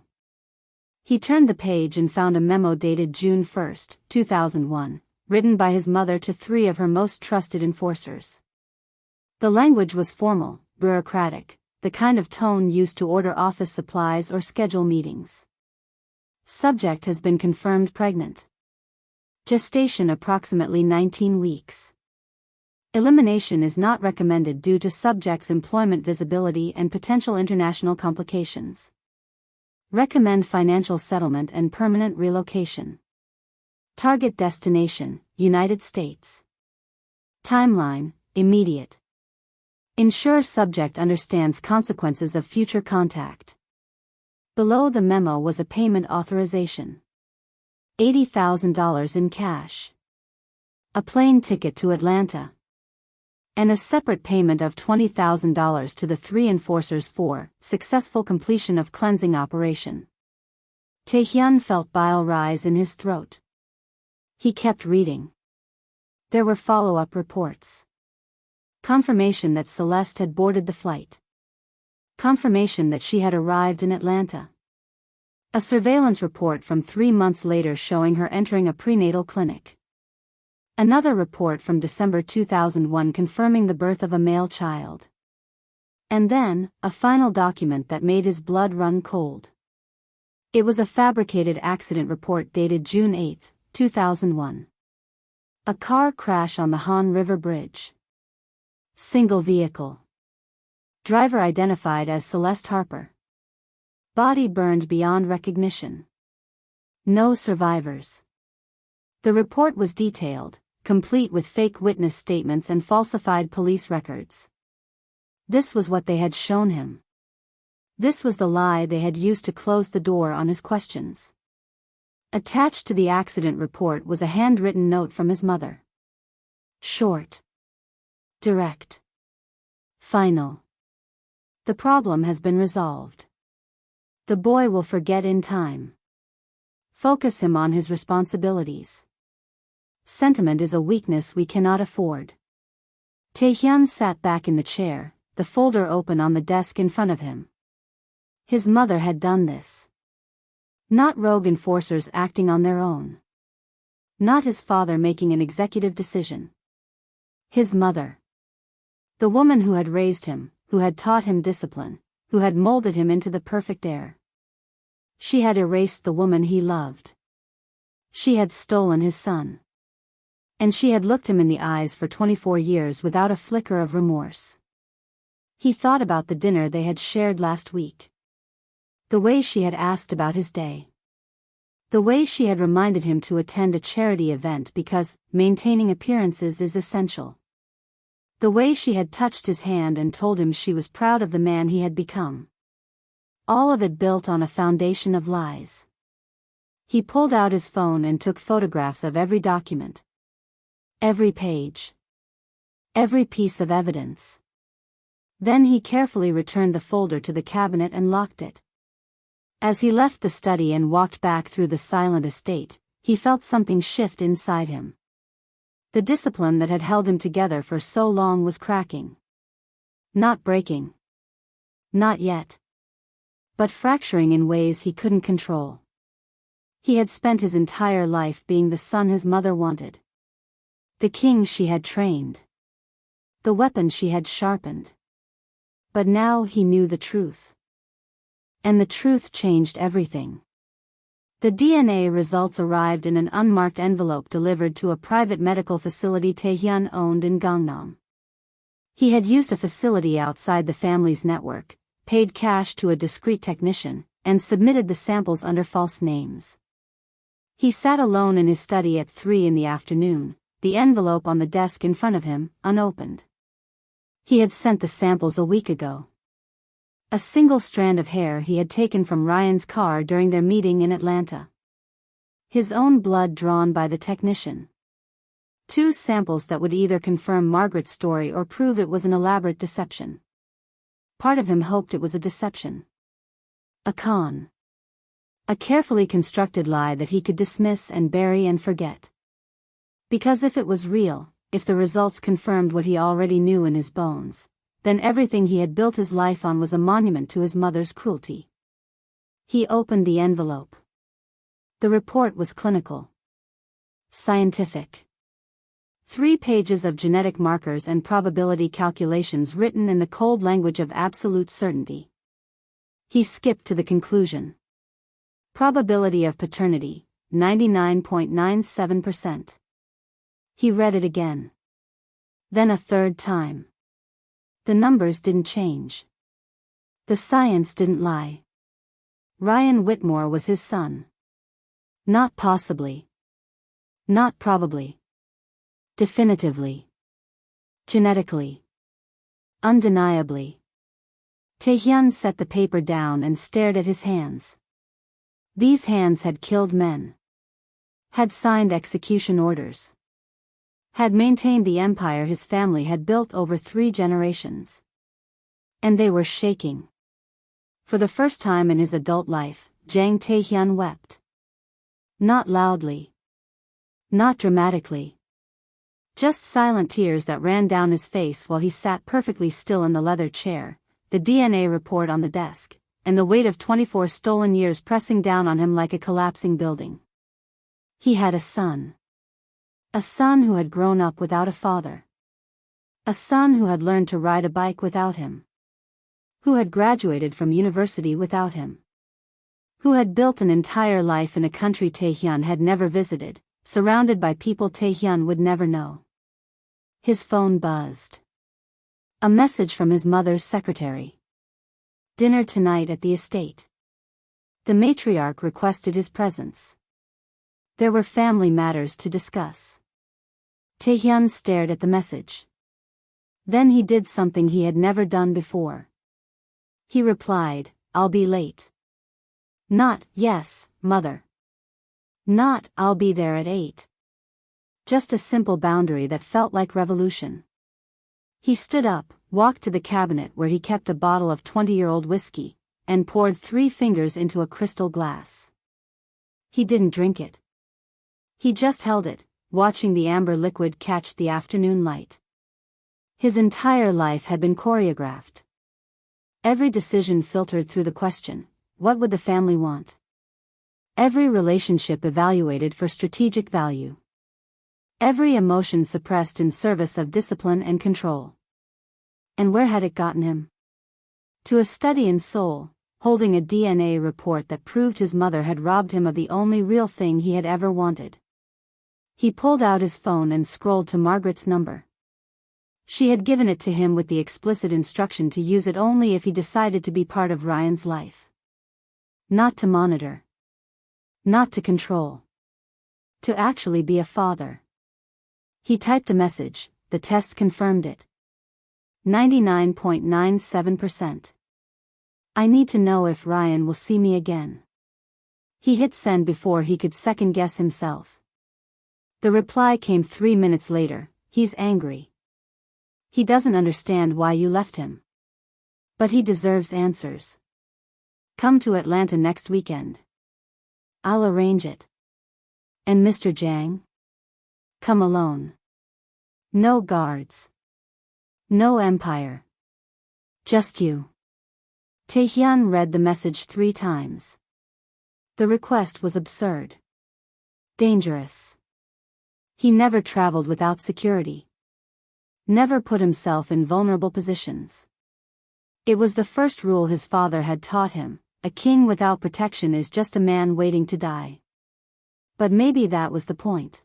He turned the page and found a memo dated June 1, 2001, written by his mother to 3 of her most trusted enforcers. The language was formal, bureaucratic, the kind of tone used to order office supplies or schedule meetings. Subject has been confirmed pregnant. Gestation approximately 19 weeks. Elimination is not recommended due to subject's employment visibility and potential international complications. Recommend financial settlement and permanent relocation. Target destination, United States. Timeline, immediate. Ensure subject understands consequences of future contact. Below the memo was a payment authorization. $80,000 in cash. A plane ticket to Atlanta. And a separate payment of $20,000 to the 3 enforcers for successful completion of cleansing operation. Taehyun felt bile rise in his throat. He kept reading. There were follow-up reports. Confirmation that Celeste had boarded the flight. Confirmation that she had arrived in Atlanta. A surveillance report from 3 months later showing her entering a prenatal clinic. Another report from December 2001 confirming the birth of a male child. And then, a final document that made his blood run cold. It was a fabricated accident report dated June 8, 2001. A car crash on the Han River Bridge. Single vehicle. Driver identified as Celeste Harper. Body burned beyond recognition. No survivors. The report was detailed, complete with fake witness statements and falsified police records. This was what they had shown him. This was the lie they had used to close the door on his questions. Attached to the accident report was a handwritten note from his mother. Short. Direct. Final. The problem has been resolved. The boy will forget in time. Focus him on his responsibilities. Sentiment is a weakness we cannot afford. Taehyun sat back in the chair, the folder open on the desk in front of him. His mother had done this. Not rogue enforcers acting on their own. Not his father making an executive decision. His mother. The woman who had raised him, who had taught him discipline, who had molded him into the perfect heir. She had erased the woman he loved. She had stolen his son. And she had looked him in the eyes for 24 years without a flicker of remorse. He thought about the dinner they had shared last week. The way she had asked about his day. The way she had reminded him to attend a charity event because maintaining appearances is essential. The way she had touched his hand and told him she was proud of the man he had become. All of it built on a foundation of lies. He pulled out his phone and took photographs of every document. Every page. Every piece of evidence. Then he carefully returned the folder to the cabinet and locked it. As he left the study and walked back through the silent estate, he felt something shift inside him. The discipline that had held him together for so long was cracking. Not breaking. Not yet. But fracturing in ways he couldn't control. He had spent his entire life being the son his mother wanted. The king she had trained. The weapon she had sharpened. But now he knew the truth. And the truth changed everything. The DNA results arrived in an unmarked envelope delivered to a private medical facility Taehyun owned in Gangnam. He had used a facility outside the family's network, paid cash to a discreet technician, and submitted the samples under false names. He sat alone in his study at 3 in the afternoon, the envelope on the desk in front of him, unopened. He had sent the samples a week ago. A single strand of hair he had taken from Ryan's car during their meeting in Atlanta. His own blood drawn by the technician. 2 samples that would either confirm Margaret's story or prove it was an elaborate deception. Part of him hoped it was a deception. A con. A carefully constructed lie that he could dismiss and bury and forget. Because if it was real, if the results confirmed what he already knew in his bones, then everything he had built his life on was a monument to his mother's cruelty. He opened the envelope. The report was clinical. Scientific. 3 pages of genetic markers and probability calculations written in the cold language of absolute certainty. He skipped to the conclusion. Probability of paternity, 99.97%. He read it again. Then a third time. The numbers didn't change. The science didn't lie. Ryan Whitmore was his son. Not possibly. Not probably. Definitively. Genetically. Undeniably. Taehyun set the paper down and stared at his hands. These hands had killed men. Had signed execution orders. Had maintained the empire his family had built over 3 generations. And they were shaking. For the first time in his adult life, Jang Taehyun wept. Not loudly. Not dramatically. Just silent tears that ran down his face while he sat perfectly still in the leather chair, the DNA report on the desk, and the weight of 24 stolen years pressing down on him like a collapsing building. He had a son. A son who had grown up without a father. A son who had learned to ride a bike without him. Who had graduated from university without him. Who had built an entire life in a country Taehyun had never visited, surrounded by people Taehyun would never know. His phone buzzed. A message from his mother's secretary. Dinner tonight at the estate. The matriarch requested his presence. There were family matters to discuss. Taehyun stared at the message. Then he did something he had never done before. He replied, "I'll be late." Not, "Yes, mother." Not, "I'll be there at 8." Just a simple boundary that felt like revolution. He stood up, walked to the cabinet where he kept a bottle of 20-year-old whiskey, and poured 3 fingers into a crystal glass. He didn't drink it. He just held it, watching the amber liquid catch the afternoon light. His entire life had been choreographed. Every decision filtered through the question, what would the family want? Every relationship evaluated for strategic value. Every emotion suppressed in service of discipline and control. And where had it gotten him? To a study in Seoul, holding a DNA report that proved his mother had robbed him of the only real thing he had ever wanted. He pulled out his phone and scrolled to Margaret's number. She had given it to him with the explicit instruction to use it only if he decided to be part of Ryan's life. Not to monitor. Not to control. To actually be a father. He typed a message, the test confirmed it. 99.97%. I need to know if Ryan will see me again. He hit send before he could second-guess himself. The reply came 3 minutes later. He's angry. He doesn't understand why you left him. But he deserves answers. Come to Atlanta next weekend. I'll arrange it. And Mr. Jiang? Come alone. No guards. No empire. Just you. Taehyun read the message 3 times. The request was absurd. Dangerous. He never traveled without security. Never put himself in vulnerable positions. It was the first rule his father had taught him: a king without protection is just a man waiting to die. But maybe that was the point.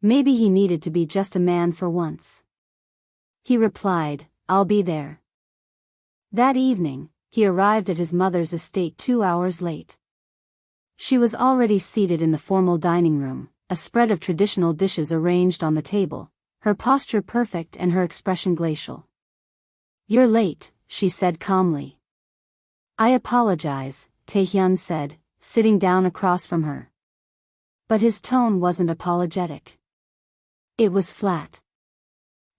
Maybe he needed to be just a man for once. He replied, "I'll be there." That evening, he arrived at his mother's estate 2 hours late. She was already seated in the formal dining room, a spread of traditional dishes arranged on the table, her posture perfect and her expression glacial. "You're late," she said calmly. "I apologize," Taehyun said, sitting down across from her. But his tone wasn't apologetic. It was flat.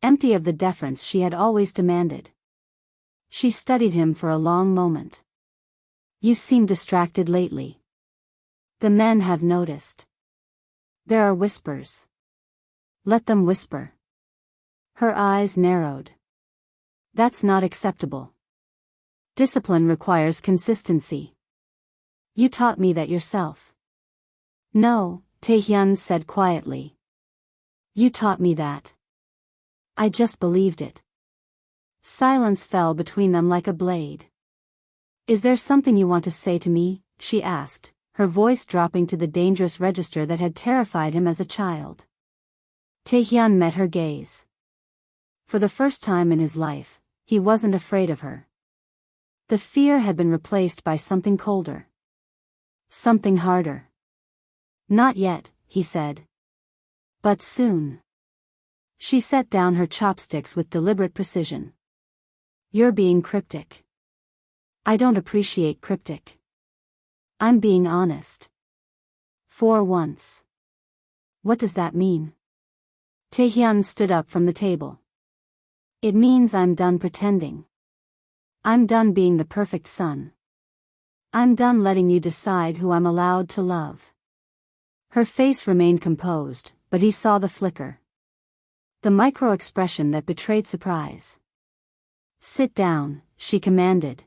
Empty of the deference she had always demanded. She studied him for a long moment. "You seem distracted lately. The men have noticed. There are whispers. Let them whisper." Her eyes narrowed. "That's not acceptable. Discipline requires consistency. You taught me that yourself." "No," Taehyun said quietly. "You taught me that. I just believed it." Silence fell between them like a blade. "Is there something you want to say to me?" she asked, her voice dropping to the dangerous register that had terrified him as a child. Taehyun met her gaze. For the first time in his life, he wasn't afraid of her. The fear had been replaced by something colder. Something harder. "Not yet," he said. "But soon." She set down her chopsticks with deliberate precision. "You're being cryptic." "I don't appreciate cryptic. I'm being honest. For once." "What does that mean?" Taehyun stood up from the table. "It means I'm done pretending. I'm done being the perfect son. I'm done letting you decide who I'm allowed to love." Her face remained composed, but he saw the flicker. The micro-expression that betrayed surprise. "Sit down," she commanded.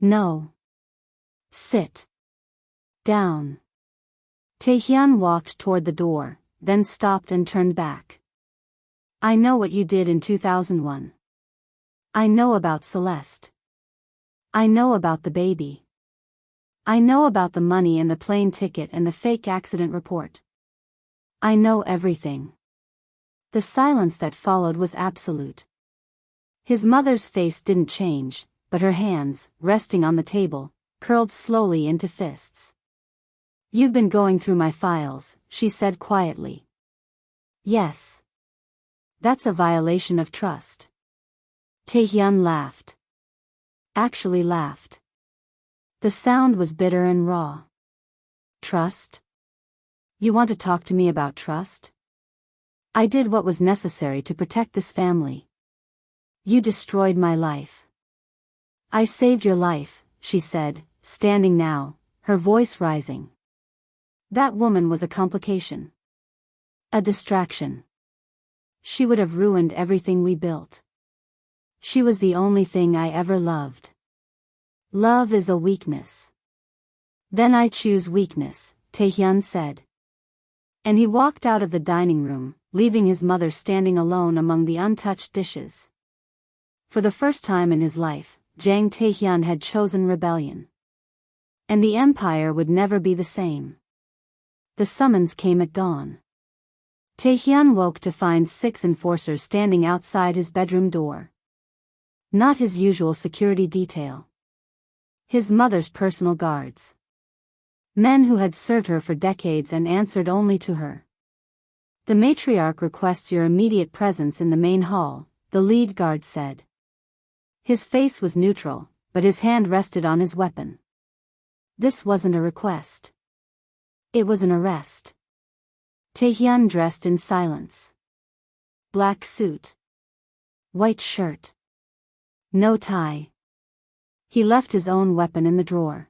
"No. Sit. Down." Taehyun walked toward the door, then stopped and turned back. "I know what you did in 2001. I know about Celeste. I know about the baby. I know about the money and the plane ticket and the fake accident report. I know everything." The silence that followed was absolute. His mother's face didn't change, but her hands, resting on the table, curled slowly into fists. "You've been going through my files," she said quietly. "Yes. That's a violation of trust." Taehyun laughed. Actually laughed. The sound was bitter and raw. "Trust? You want to talk to me about trust? I did what was necessary to protect this family. You destroyed my life." "I saved your life," she said, standing now, her voice rising. "That woman was a complication. A distraction. She would have ruined everything we built. She was the only thing I ever loved. Love is a weakness." "Then I choose weakness," Taehyun said. And he walked out of the dining room, leaving his mother standing alone among the untouched dishes. For the first time in his life, Jang Taehyun had chosen rebellion. And the empire would never be the same. The summons came at dawn. Taehyun woke to find 6 enforcers standing outside his bedroom door. Not his usual security detail. His mother's personal guards. Men who had served her for decades and answered only to her. "The matriarch requests your immediate presence in the main hall," the lead guard said. His face was neutral, but his hand rested on his weapon. This wasn't a request. It was an arrest. Taehyun dressed in silence. Black suit. White shirt. No tie. He left his own weapon in the drawer.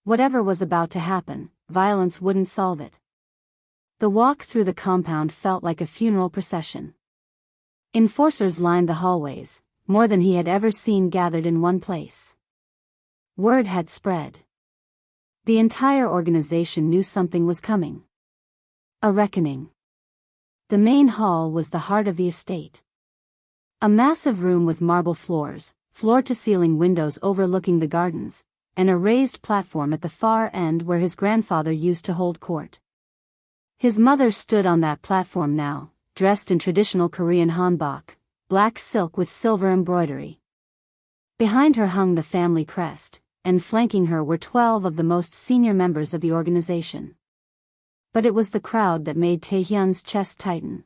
Whatever was about to happen, violence wouldn't solve it. The walk through the compound felt like a funeral procession. Enforcers lined the hallways, more than he had ever seen gathered in one place. Word had spread. The entire organization knew something was coming. A reckoning. The main hall was the heart of the estate. A massive room with marble floors, floor-to-ceiling windows overlooking the gardens, and a raised platform at the far end where his grandfather used to hold court. His mother stood on that platform now, dressed in traditional Korean hanbok, black silk with silver embroidery. Behind her hung the family crest, and flanking her were 12 of the most senior members of the organization. But it was the crowd that made Taehyun's chest tighten.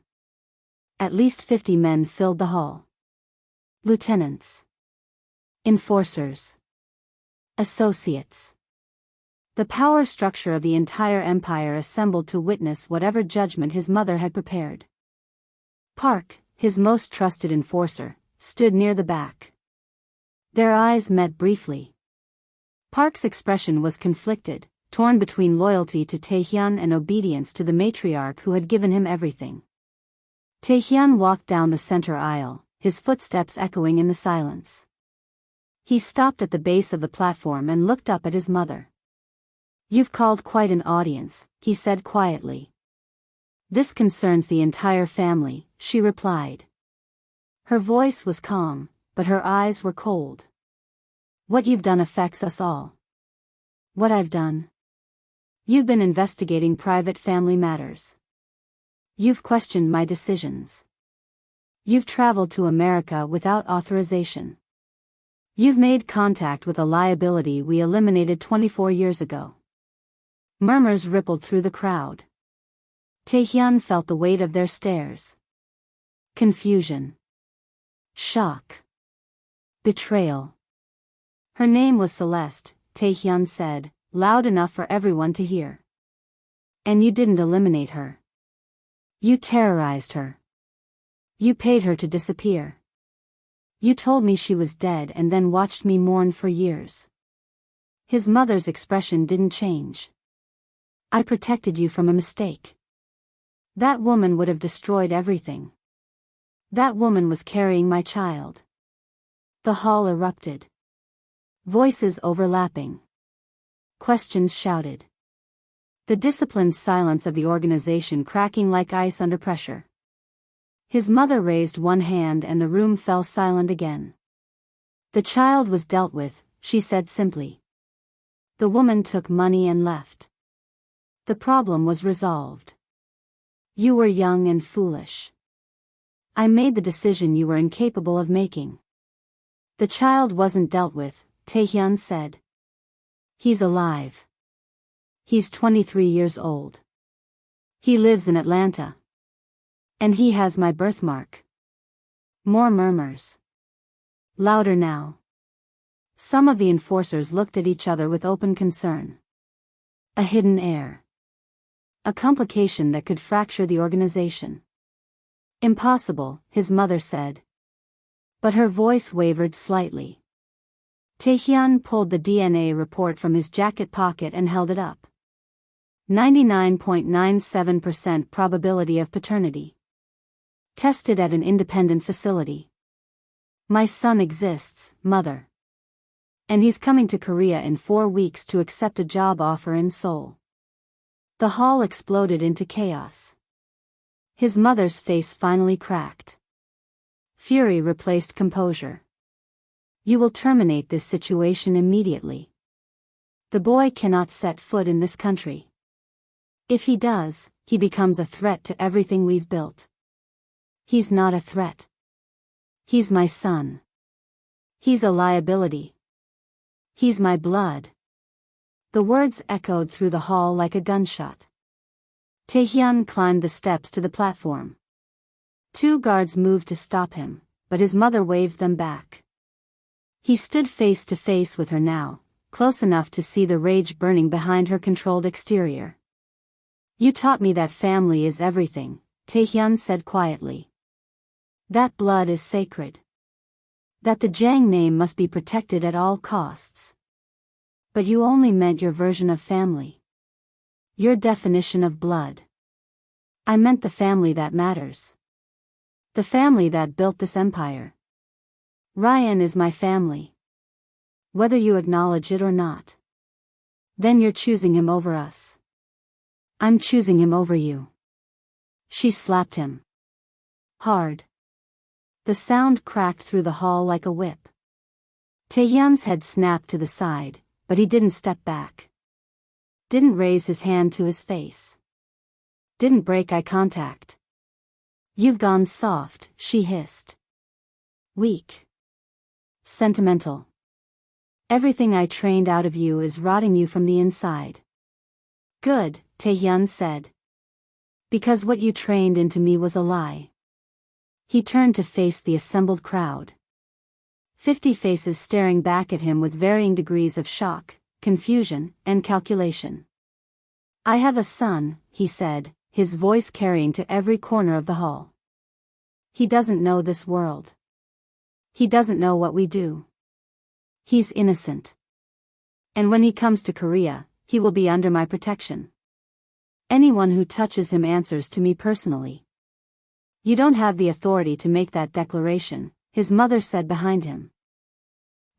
At least 50 men filled the hall. Lieutenants. Enforcers. Associates. The power structure of the entire empire assembled to witness whatever judgment his mother had prepared. Park, his most trusted enforcer, stood near the back. Their eyes met briefly. Park's expression was conflicted, torn between loyalty to Taehyun and obedience to the matriarch who had given him everything. Taehyun walked down the center aisle, his footsteps echoing in the silence. He stopped at the base of the platform and looked up at his mother. "You've called quite an audience," he said quietly. "This concerns the entire family," she replied. Her voice was calm, but her eyes were cold. "What you've done affects us all." "What I've done?" "You've been investigating private family matters. You've questioned my decisions. You've traveled to America without authorization. You've made contact with a liability we eliminated 24 years ago." Murmurs rippled through the crowd. Taehyun felt the weight of their stares. Confusion. Shock. Betrayal. "Her name was Celeste," Taehyun said, loud enough for everyone to hear. "And you didn't eliminate her. You terrorized her. You paid her to disappear. You told me she was dead and then watched me mourn for years." His mother's expression didn't change. "I protected you from a mistake. That woman would have destroyed everything. That woman was carrying my child." The hall erupted. Voices overlapping. Questions shouted. The disciplined silence of the organization cracking like ice under pressure. His mother raised one hand and the room fell silent again. "The child was dealt with," she said simply. "The woman took money and left. The problem was resolved. You were young and foolish. I made the decision you were incapable of making." "The child wasn't dealt with," Taehyun said. "He's alive. He's 23 years old. He lives in Atlanta. And he has my birthmark." More murmurs. Louder now. Some of the enforcers looked at each other with open concern. A hidden heir. A complication that could fracture the organization. "Impossible," his mother said. But her voice wavered slightly. Taehyun pulled the DNA report from his jacket pocket and held it up. 99.97% probability of paternity. Tested at an independent facility. "My son exists, Mother. And he's coming to Korea in 4 weeks to accept a job offer in Seoul." The hall exploded into chaos. His mother's face finally cracked. Fury replaced composure. "You will terminate this situation immediately. The boy cannot set foot in this country. If he does, he becomes a threat to everything we've built." "He's not a threat. He's my son. He's a liability. He's my blood." The words echoed through the hall like a gunshot. Taehyun climbed the steps to the platform. 2 guards moved to stop him, but his mother waved them back. He stood face to face with her now, close enough to see the rage burning behind her controlled exterior. You taught me that family is everything, Taehyun said quietly. That blood is sacred. That the Jang name must be protected at all costs. But you only meant your version of family. Your definition of blood. I meant the family that matters. The family that built this empire. Ryan is my family. Whether you acknowledge it or not. Then you're choosing him over us. I'm choosing him over you. She slapped him. Hard. The sound cracked through the hall like a whip. Taehyun's head snapped to the side, but he didn't step back. Didn't raise his hand to his face. Didn't break eye contact. You've gone soft, she hissed. Weak. Sentimental. Everything I trained out of you is rotting you from the inside. Good, Taehyun said. Because what you trained into me was a lie. He turned to face the assembled crowd. 50 faces staring back at him with varying degrees of shock, confusion, and calculation. I have a son, he said, his voice carrying to every corner of the hall. He doesn't know this world. He doesn't know what we do. He's innocent. And when he comes to Korea, he will be under my protection. Anyone who touches him answers to me personally. You don't have the authority to make that declaration, his mother said behind him.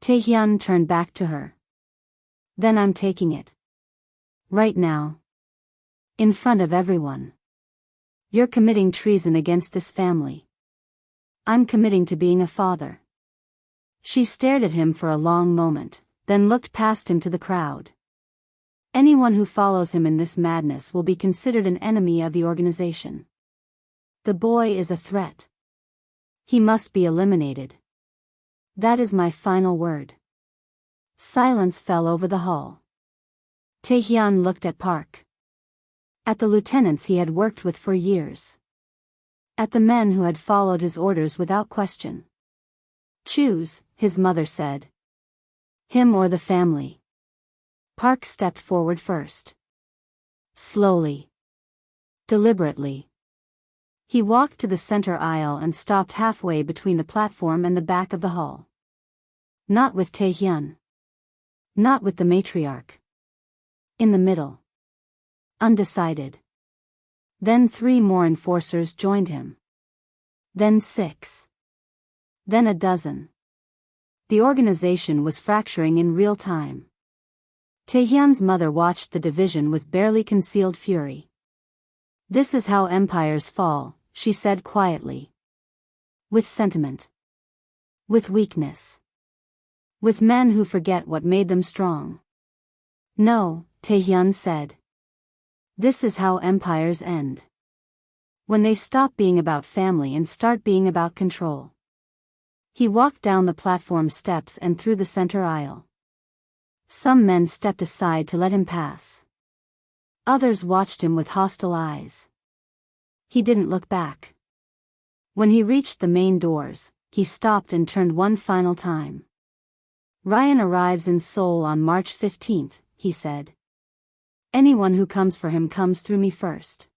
Taehyun turned back to her. Then I'm taking it. Right now. In front of everyone. You're committing treason against this family. I'm committing to being a father. She stared at him for a long moment, then looked past him to the crowd. Anyone who follows him in this madness will be considered an enemy of the organization. The boy is a threat. He must be eliminated. That is my final word. Silence fell over the hall. Taehyun looked at Park. At the lieutenants he had worked with for years. At the men who had followed his orders without question. Choose, his mother said. Him or the family. Park stepped forward first. Slowly. Deliberately. He walked to the center aisle and stopped halfway between the platform and the back of the hall. Not with Taehyun. Not with the matriarch. In the middle. Undecided. Then 3 more enforcers joined him. Then 6. Then a dozen. The organization was fracturing in real time. Taehyun's mother watched the division with barely concealed fury. This is how empires fall, she said quietly. With sentiment. With weakness. With men who forget what made them strong. No, Taehyun said. This is how empires end. When they stop being about family and start being about control. He walked down the platform steps and through the center aisle. Some men stepped aside to let him pass. Others watched him with hostile eyes. He didn't look back. When he reached the main doors, he stopped and turned one final time. Ryan arrives in Seoul on March 15th, he said. Anyone who comes for him comes through me first.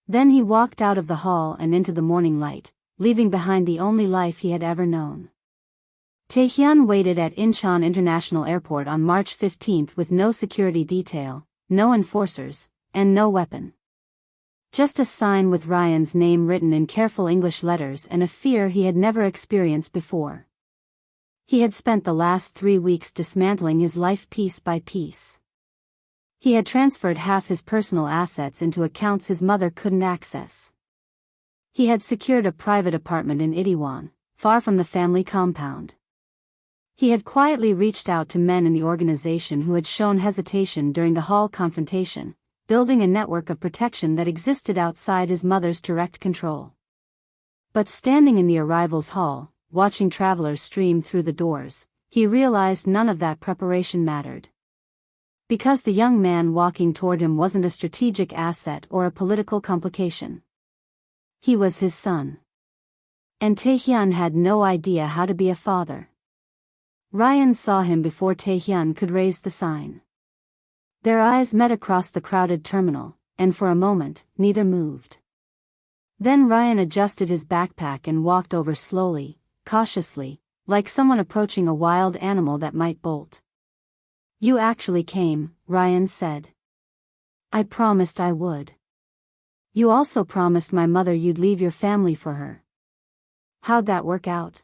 Then he walked out of the hall and into the morning light, leaving behind the only life he had ever known. Taehyun waited at Incheon International Airport on March 15th with no security detail, no enforcers, and no weapon. Just a sign with Ryan's name written in careful English letters and a fear he had never experienced before. He had spent the last 3 weeks dismantling his life piece by piece. He had transferred half his personal assets into accounts his mother couldn't access. He had secured a private apartment in Itaewon, far from the family compound. He had quietly reached out to men in the organization who had shown hesitation during the hall confrontation, building a network of protection that existed outside his mother's direct control. But standing in the arrivals hall, watching travelers stream through the doors, he realized none of that preparation mattered. Because the young man walking toward him wasn't a strategic asset or a political complication. He was his son. And Taehyun had no idea how to be a father. Ryan saw him before Taehyun could raise the sign. Their eyes met across the crowded terminal, and for a moment, neither moved. Then Ryan adjusted his backpack and walked over slowly, cautiously, like someone approaching a wild animal that might bolt. "You actually came," Ryan said. "I promised I would. You also promised my mother you'd leave your family for her. How'd that work out?"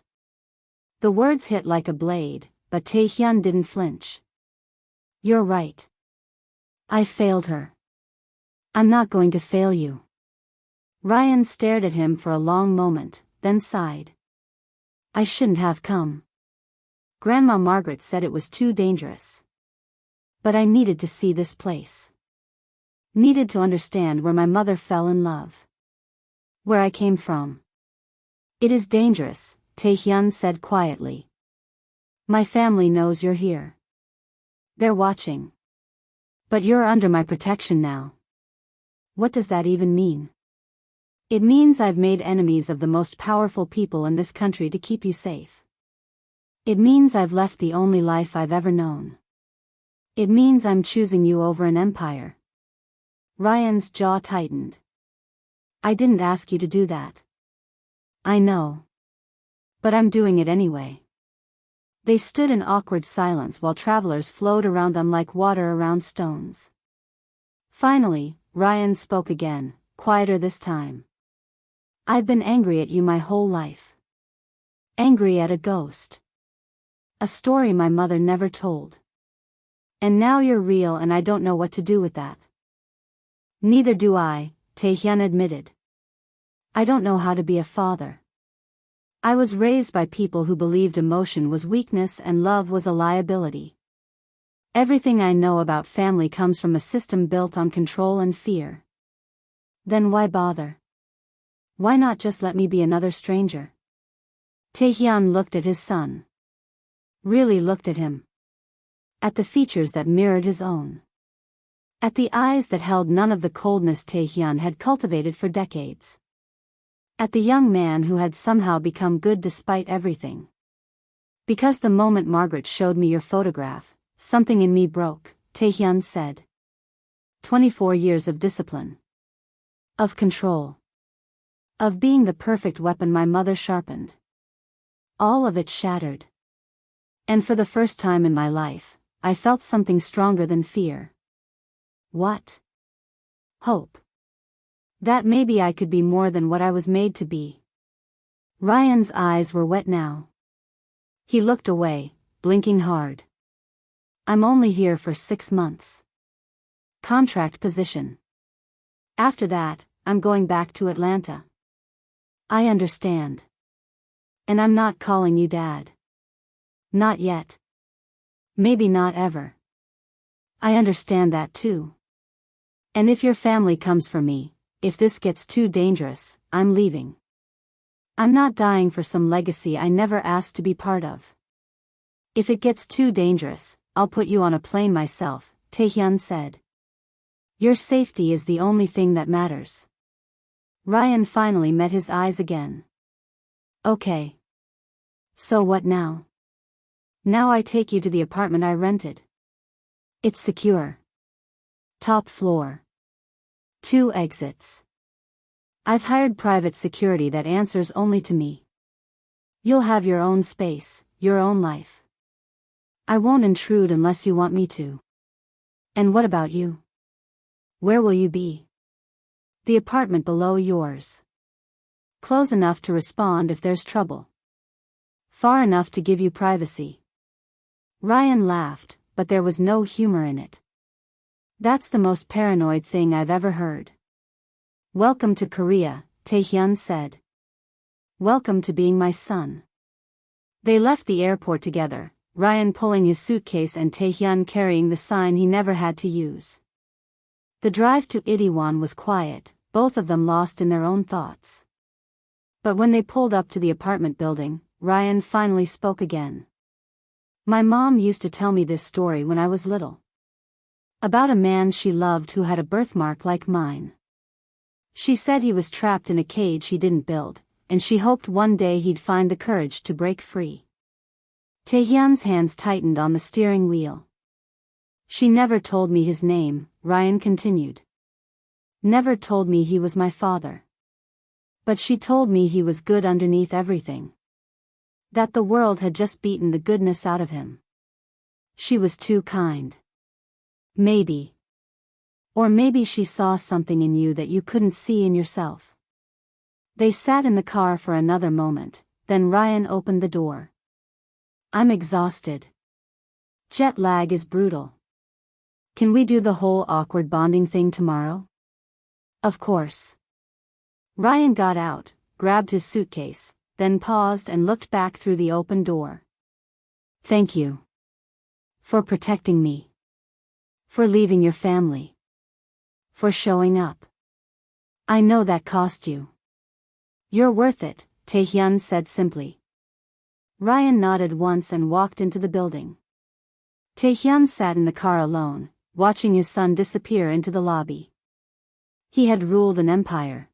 The words hit like a blade, but Taehyun didn't flinch. "You're right. I failed her. I'm not going to fail you." Ryan stared at him for a long moment, then sighed. "I shouldn't have come. Grandma Margaret said it was too dangerous. But I needed to see this place. Needed to understand where my mother fell in love. Where I came from. It is dangerous," Taehyun said quietly. "My family knows you're here. They're watching. But you're under my protection now." "What does that even mean?" "It means I've made enemies of the most powerful people in this country to keep you safe. It means I've left the only life I've ever known. It means I'm choosing you over an empire." Ryan's jaw tightened. "I didn't ask you to do that." "I know. But I'm doing it anyway." They stood in awkward silence while travelers flowed around them like water around stones. Finally, Ryan spoke again, quieter this time. "I've been angry at you my whole life. Angry at a ghost. A story my mother never told. And now you're real and I don't know what to do with that." "Neither do I," Taehyun admitted. "I don't know how to be a father. I was raised by people who believed emotion was weakness and love was a liability. Everything I know about family comes from a system built on control and fear. Then why bother? Why not just let me be another stranger?" Taehyun looked at his son. Really looked at him. At the features that mirrored his own. At the eyes that held none of the coldness Taehyun had cultivated for decades. At the young man who had somehow become good despite everything. "Because the moment Margaret showed me your photograph, something in me broke," Taehyun said. 24 years of discipline. Of control. Of being the perfect weapon my mother sharpened. All of it shattered. And for the first time in my life, I felt something stronger than fear. What? Hope. That maybe I could be more than what I was made to be." Ryan's eyes were wet now. He looked away, blinking hard. "I'm only here for 6 months. Contract position. After that, I'm going back to Atlanta." "I understand. And I'm not calling you Dad. Not yet. Maybe not ever. I understand that too. And if your family comes for me, if this gets too dangerous, I'm leaving. I'm not dying for some legacy I never asked to be part of. If it gets too dangerous, I'll put you on a plane myself," Taehyun said. "Your safety is the only thing that matters." Ryan finally met his eyes again. "Okay. So what now?" "Now I take you to the apartment I rented. It's secure. Top floor. 2 exits. I've hired private security that answers only to me. You'll have your own space, your own life. I won't intrude unless you want me to." "And what about you? Where will you be?" "The apartment below yours. Close enough to respond if there's trouble. Far enough to give you privacy." Ryan laughed, but there was no humor in it. "That's the most paranoid thing I've ever heard." "Welcome to Korea," Taehyun said. "Welcome to being my son." They left the airport together, Ryan pulling his suitcase and Taehyun carrying the sign he never had to use. The drive to Itaewon was quiet, both of them lost in their own thoughts. But when they pulled up to the apartment building, Ryan finally spoke again. "My mom used to tell me this story when I was little. About a man she loved who had a birthmark like mine. She said he was trapped in a cage he didn't build, and she hoped one day he'd find the courage to break free. Taehyun's hands tightened on the steering wheel. She never told me his name, Ryan continued. Never told me he was my father. But she told me he was good underneath everything. That the world had just beaten the goodness out of him. She was too kind. Maybe. Or maybe she saw something in you that you couldn't see in yourself. They sat in the car for another moment, then Ryan opened the door. I'm exhausted. Jet lag is brutal. Can we do the whole awkward bonding thing tomorrow? Of course. Ryan got out, grabbed his suitcase, then paused and looked back through the open door. Thank you. For protecting me. For leaving your family. For showing up. I know that cost you. You're worth it, Taehyun said simply. Ryan nodded once and walked into the building. Taehyun sat in the car alone, watching his son disappear into the lobby. He had ruled an empire.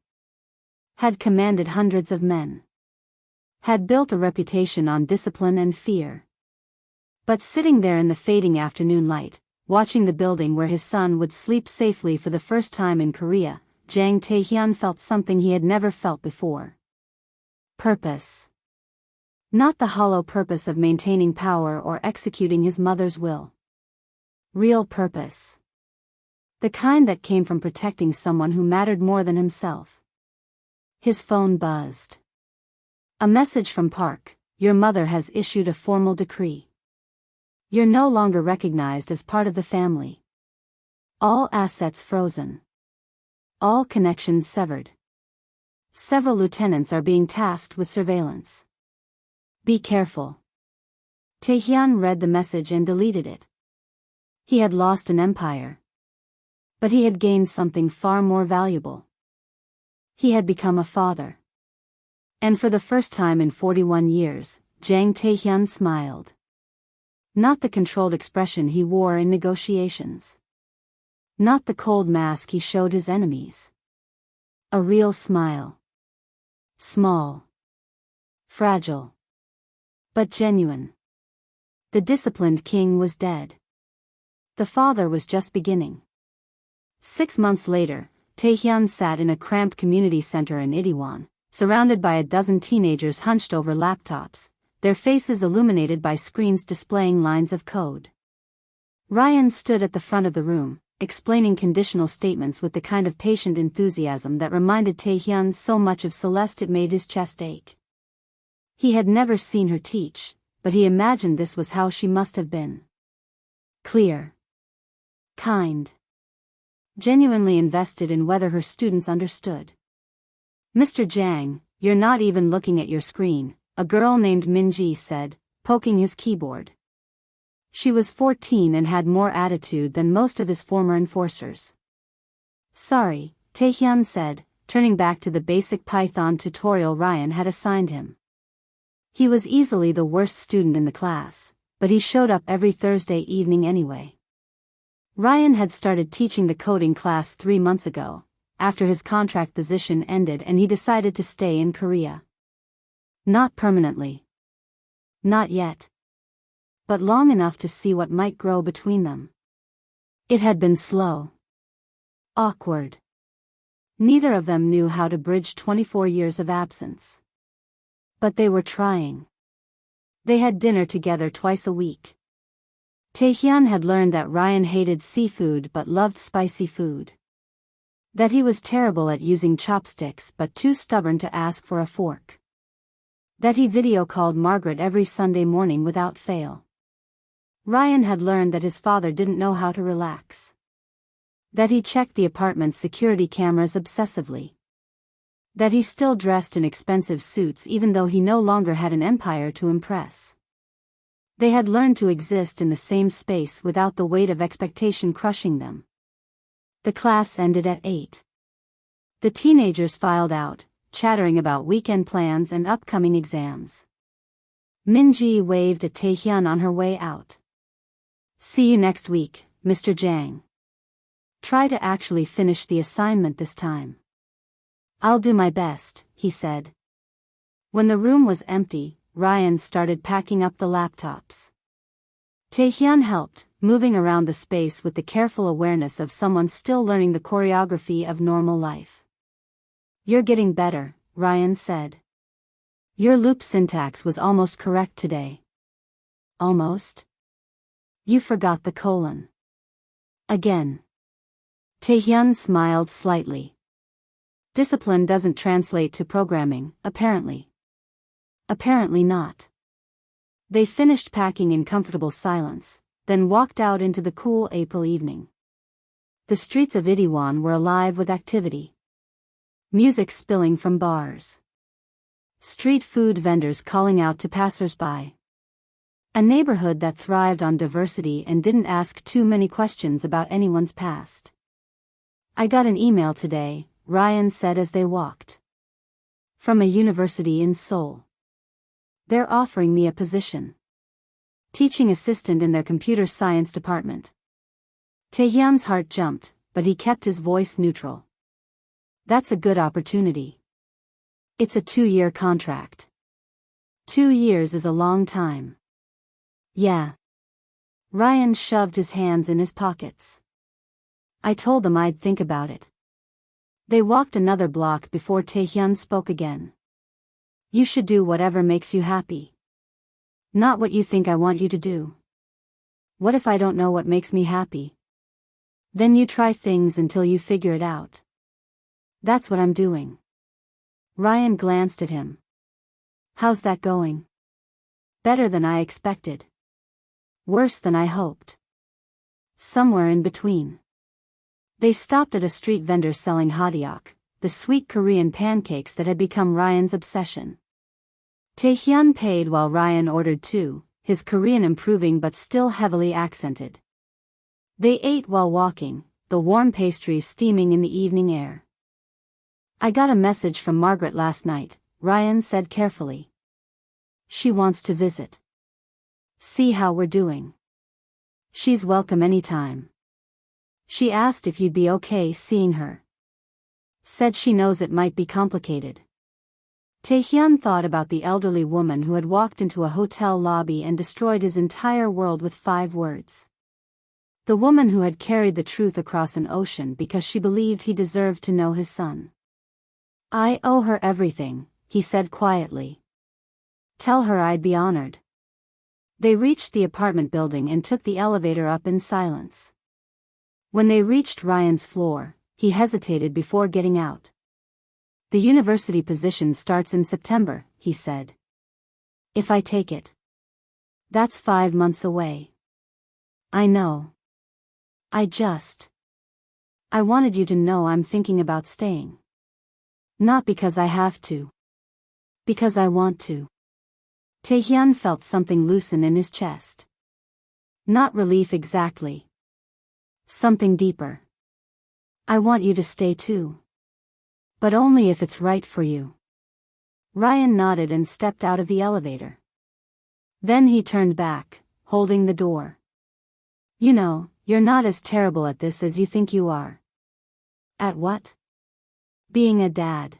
Had commanded hundreds of men. Had built a reputation on discipline and fear. But sitting there in the fading afternoon light, watching the building where his son would sleep safely for the first time in Korea, Jang Taehyun felt something he had never felt before. Purpose. Not the hollow purpose of maintaining power or executing his mother's will. Real purpose. The kind that came from protecting someone who mattered more than himself. His phone buzzed. A message from Park. Your mother has issued a formal decree. You're no longer recognized as part of the family. All assets frozen. All connections severed. Several lieutenants are being tasked with surveillance. Be careful. Taehyun read the message and deleted it. He had lost an empire. But he had gained something far more valuable. He had become a father. And for the first time in 41 years, Jang Taehyun smiled. Not the controlled expression he wore in negotiations. Not the cold mask he showed his enemies. A real smile. Small. Fragile. But genuine. The disciplined king was dead. The father was just beginning. 6 months later, Taehyun sat in a cramped community center in Itaewon, surrounded by a dozen teenagers hunched over laptops, their faces illuminated by screens displaying lines of code. Ryan stood at the front of the room, explaining conditional statements with the kind of patient enthusiasm that reminded Taehyun so much of Celeste it made his chest ache. He had never seen her teach, but he imagined this was how she must have been. Clear. Kind. Genuinely invested in whether her students understood. Mr. Jang, you're not even looking at your screen, a girl named Minji said, poking his keyboard. She was 14 and had more attitude than most of his former enforcers. Sorry, Taehyun said, turning back to the basic Python tutorial Ryan had assigned him. He was easily the worst student in the class, but he showed up every Thursday evening anyway. Ryan had started teaching the coding class 3 months ago, after his contract position ended and he decided to stay in Korea. Not permanently. Not yet. But long enough to see what might grow between them. It had been slow. Awkward. Neither of them knew how to bridge 24 years of absence. But they were trying. They had dinner together twice a week. Taehyun had learned that Ryan hated seafood but loved spicy food. That he was terrible at using chopsticks but too stubborn to ask for a fork. That he video called Margaret every Sunday morning without fail. Ryan had learned that his father didn't know how to relax. That he checked the apartment's security cameras obsessively. That he still dressed in expensive suits even though he no longer had an empire to impress. They had learned to exist in the same space without the weight of expectation crushing them. The class ended at 8. The teenagers filed out, chattering about weekend plans and upcoming exams. Minji waved at Taehyun on her way out. See you next week, Mr. Jang. Try to actually finish the assignment this time. I'll do my best, he said. When the room was empty, Ryan started packing up the laptops. Taehyun helped, moving around the space with the careful awareness of someone still learning the choreography of normal life. "You're getting better," Ryan said. "Your loop syntax was almost correct today." "Almost?" "You forgot the colon." "Again." Taehyun smiled slightly. "Discipline doesn't translate to programming, apparently." "Apparently not." They finished packing in comfortable silence, then walked out into the cool April evening. The streets of Itaewon were alive with activity. Music spilling from bars. Street food vendors calling out to passers-by. A neighborhood that thrived on diversity and didn't ask too many questions about anyone's past. "I got an email today," Ryan said as they walked. "From a university in Seoul. They're offering me a position. Teaching assistant in their computer science department." Taehyun's heart jumped, but he kept his voice neutral. "That's a good opportunity. It's a 2-year contract." 2 years is a long time. "Yeah." Ryan shoved his hands in his pockets. "I told them I'd think about it." They walked another block before Taehyun spoke again. "You should do whatever makes you happy. Not what you think I want you to do." "What if I don't know what makes me happy?" "Then you try things until you figure it out." "That's what I'm doing." Ryan glanced at him. "How's that going?" "Better than I expected." "Worse than I hoped." "Somewhere in between." They stopped at a street vendor selling hotteok, the sweet Korean pancakes that had become Ryan's obsession. Taehyun paid while Ryan ordered too, his Korean improving but still heavily accented. They ate while walking, the warm pastries steaming in the evening air. "I got a message from Margaret last night," Ryan said carefully. "She wants to visit. See how we're doing. She's welcome anytime. She asked if you'd be okay seeing her. Said she knows it might be complicated." Taehyun thought about the elderly woman who had walked into a hotel lobby and destroyed his entire world with 5 words. The woman who had carried the truth across an ocean because she believed he deserved to know his son. "I owe her everything," he said quietly. "Tell her I'd be honored." They reached the apartment building and took the elevator up in silence. When they reached Ryan's floor, he hesitated before getting out. "The university position starts in September," he said. "If I take it." "That's 5 months away." "I know. I wanted you to know I'm thinking about staying. Not because I have to. Because I want to." Taehyun felt something loosen in his chest. Not relief exactly. Something deeper. "I want you to stay too. But only if it's right for you." Ryan nodded and stepped out of the elevator. Then he turned back, holding the door. "You know, you're not as terrible at this as you think you are." "At what?" "Being a dad."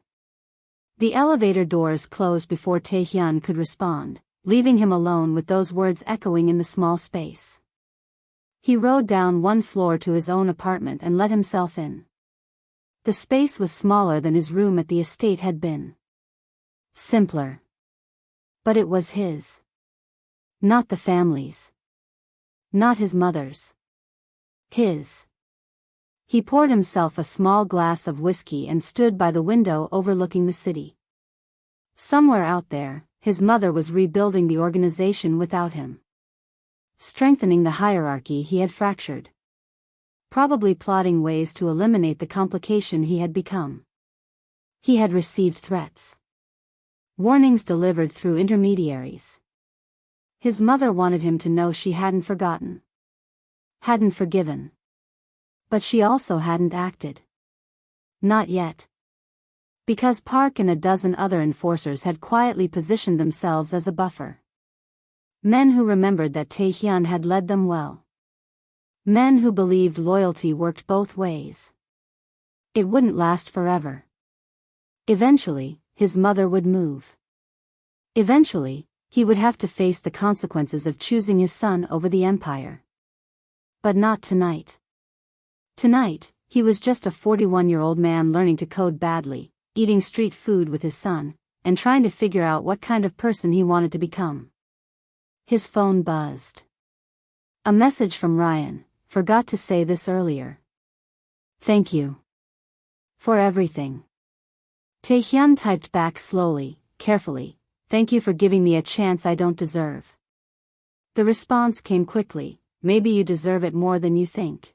The elevator doors closed before Taehyun could respond, leaving him alone with those words echoing in the small space. He rode down 1 floor to his own apartment and let himself in. The space was smaller than his room at the estate had been. Simpler. But it was his. Not the family's. Not his mother's. His. He poured himself a small glass of whiskey and stood by the window overlooking the city. Somewhere out there, his mother was rebuilding the organization without him. Strengthening the hierarchy he had fractured. Probably plotting ways to eliminate the complication he had become. He had received threats. Warnings delivered through intermediaries. His mother wanted him to know she hadn't forgotten. Hadn't forgiven. But she also hadn't acted. Not yet. Because Park and a dozen other enforcers had quietly positioned themselves as a buffer. Men who remembered that Taehyun had led them well. Men who believed loyalty worked both ways. It wouldn't last forever. Eventually, his mother would move. Eventually, He would have to face the consequences of choosing his son over the Empire. But not tonight. Tonight, he was just a 41-year-old man learning to code badly, eating street food with his son, and trying to figure out what kind of person he wanted to become. His phone buzzed. A message from Ryan. Forgot to say this earlier. Thank you. For everything. Taehyun typed back slowly, carefully. Thank you for giving me a chance I don't deserve. The response came quickly. Maybe you deserve it more than you think.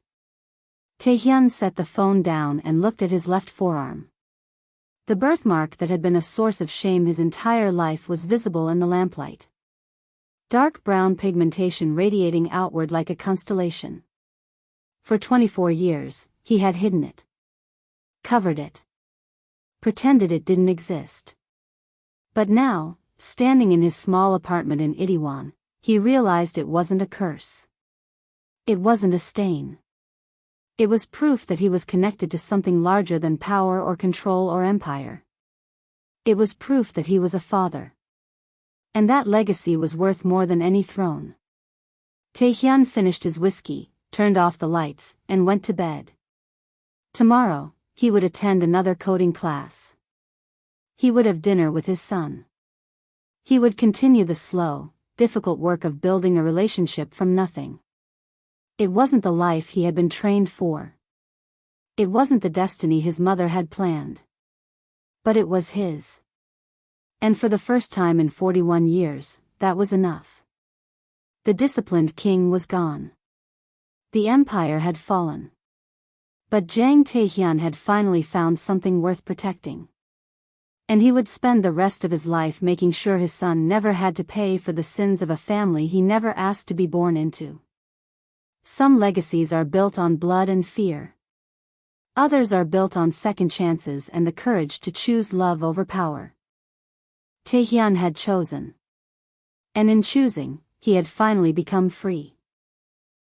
Taehyun set the phone down and looked at his left forearm. The birthmark that had been a source of shame his entire life was visible in the lamplight. Dark brown pigmentation radiating outward like a constellation. For 24 years, he had hidden it. Covered it. Pretended it didn't exist. But now, standing in his small apartment in Itaewon, he realized it wasn't a curse. It wasn't a stain. It was proof that he was connected to something larger than power or control or empire. It was proof that he was a father. And that legacy was worth more than any throne. Taehyun finished his whiskey, turned off the lights, and went to bed. Tomorrow, he would attend another coding class. He would have dinner with his son. He would continue the slow, difficult work of building a relationship from nothing. It wasn't the life he had been trained for. It wasn't the destiny his mother had planned. But it was his. And for the first time in 41 years, that was enough. The disciplined king was gone. The empire had fallen. But Jang Taehyun had finally found something worth protecting. And he would spend the rest of his life making sure his son never had to pay for the sins of a family he never asked to be born into. Some legacies are built on blood and fear. Others are built on second chances and the courage to choose love over power. Taehyun had chosen. And in choosing, he had finally become free.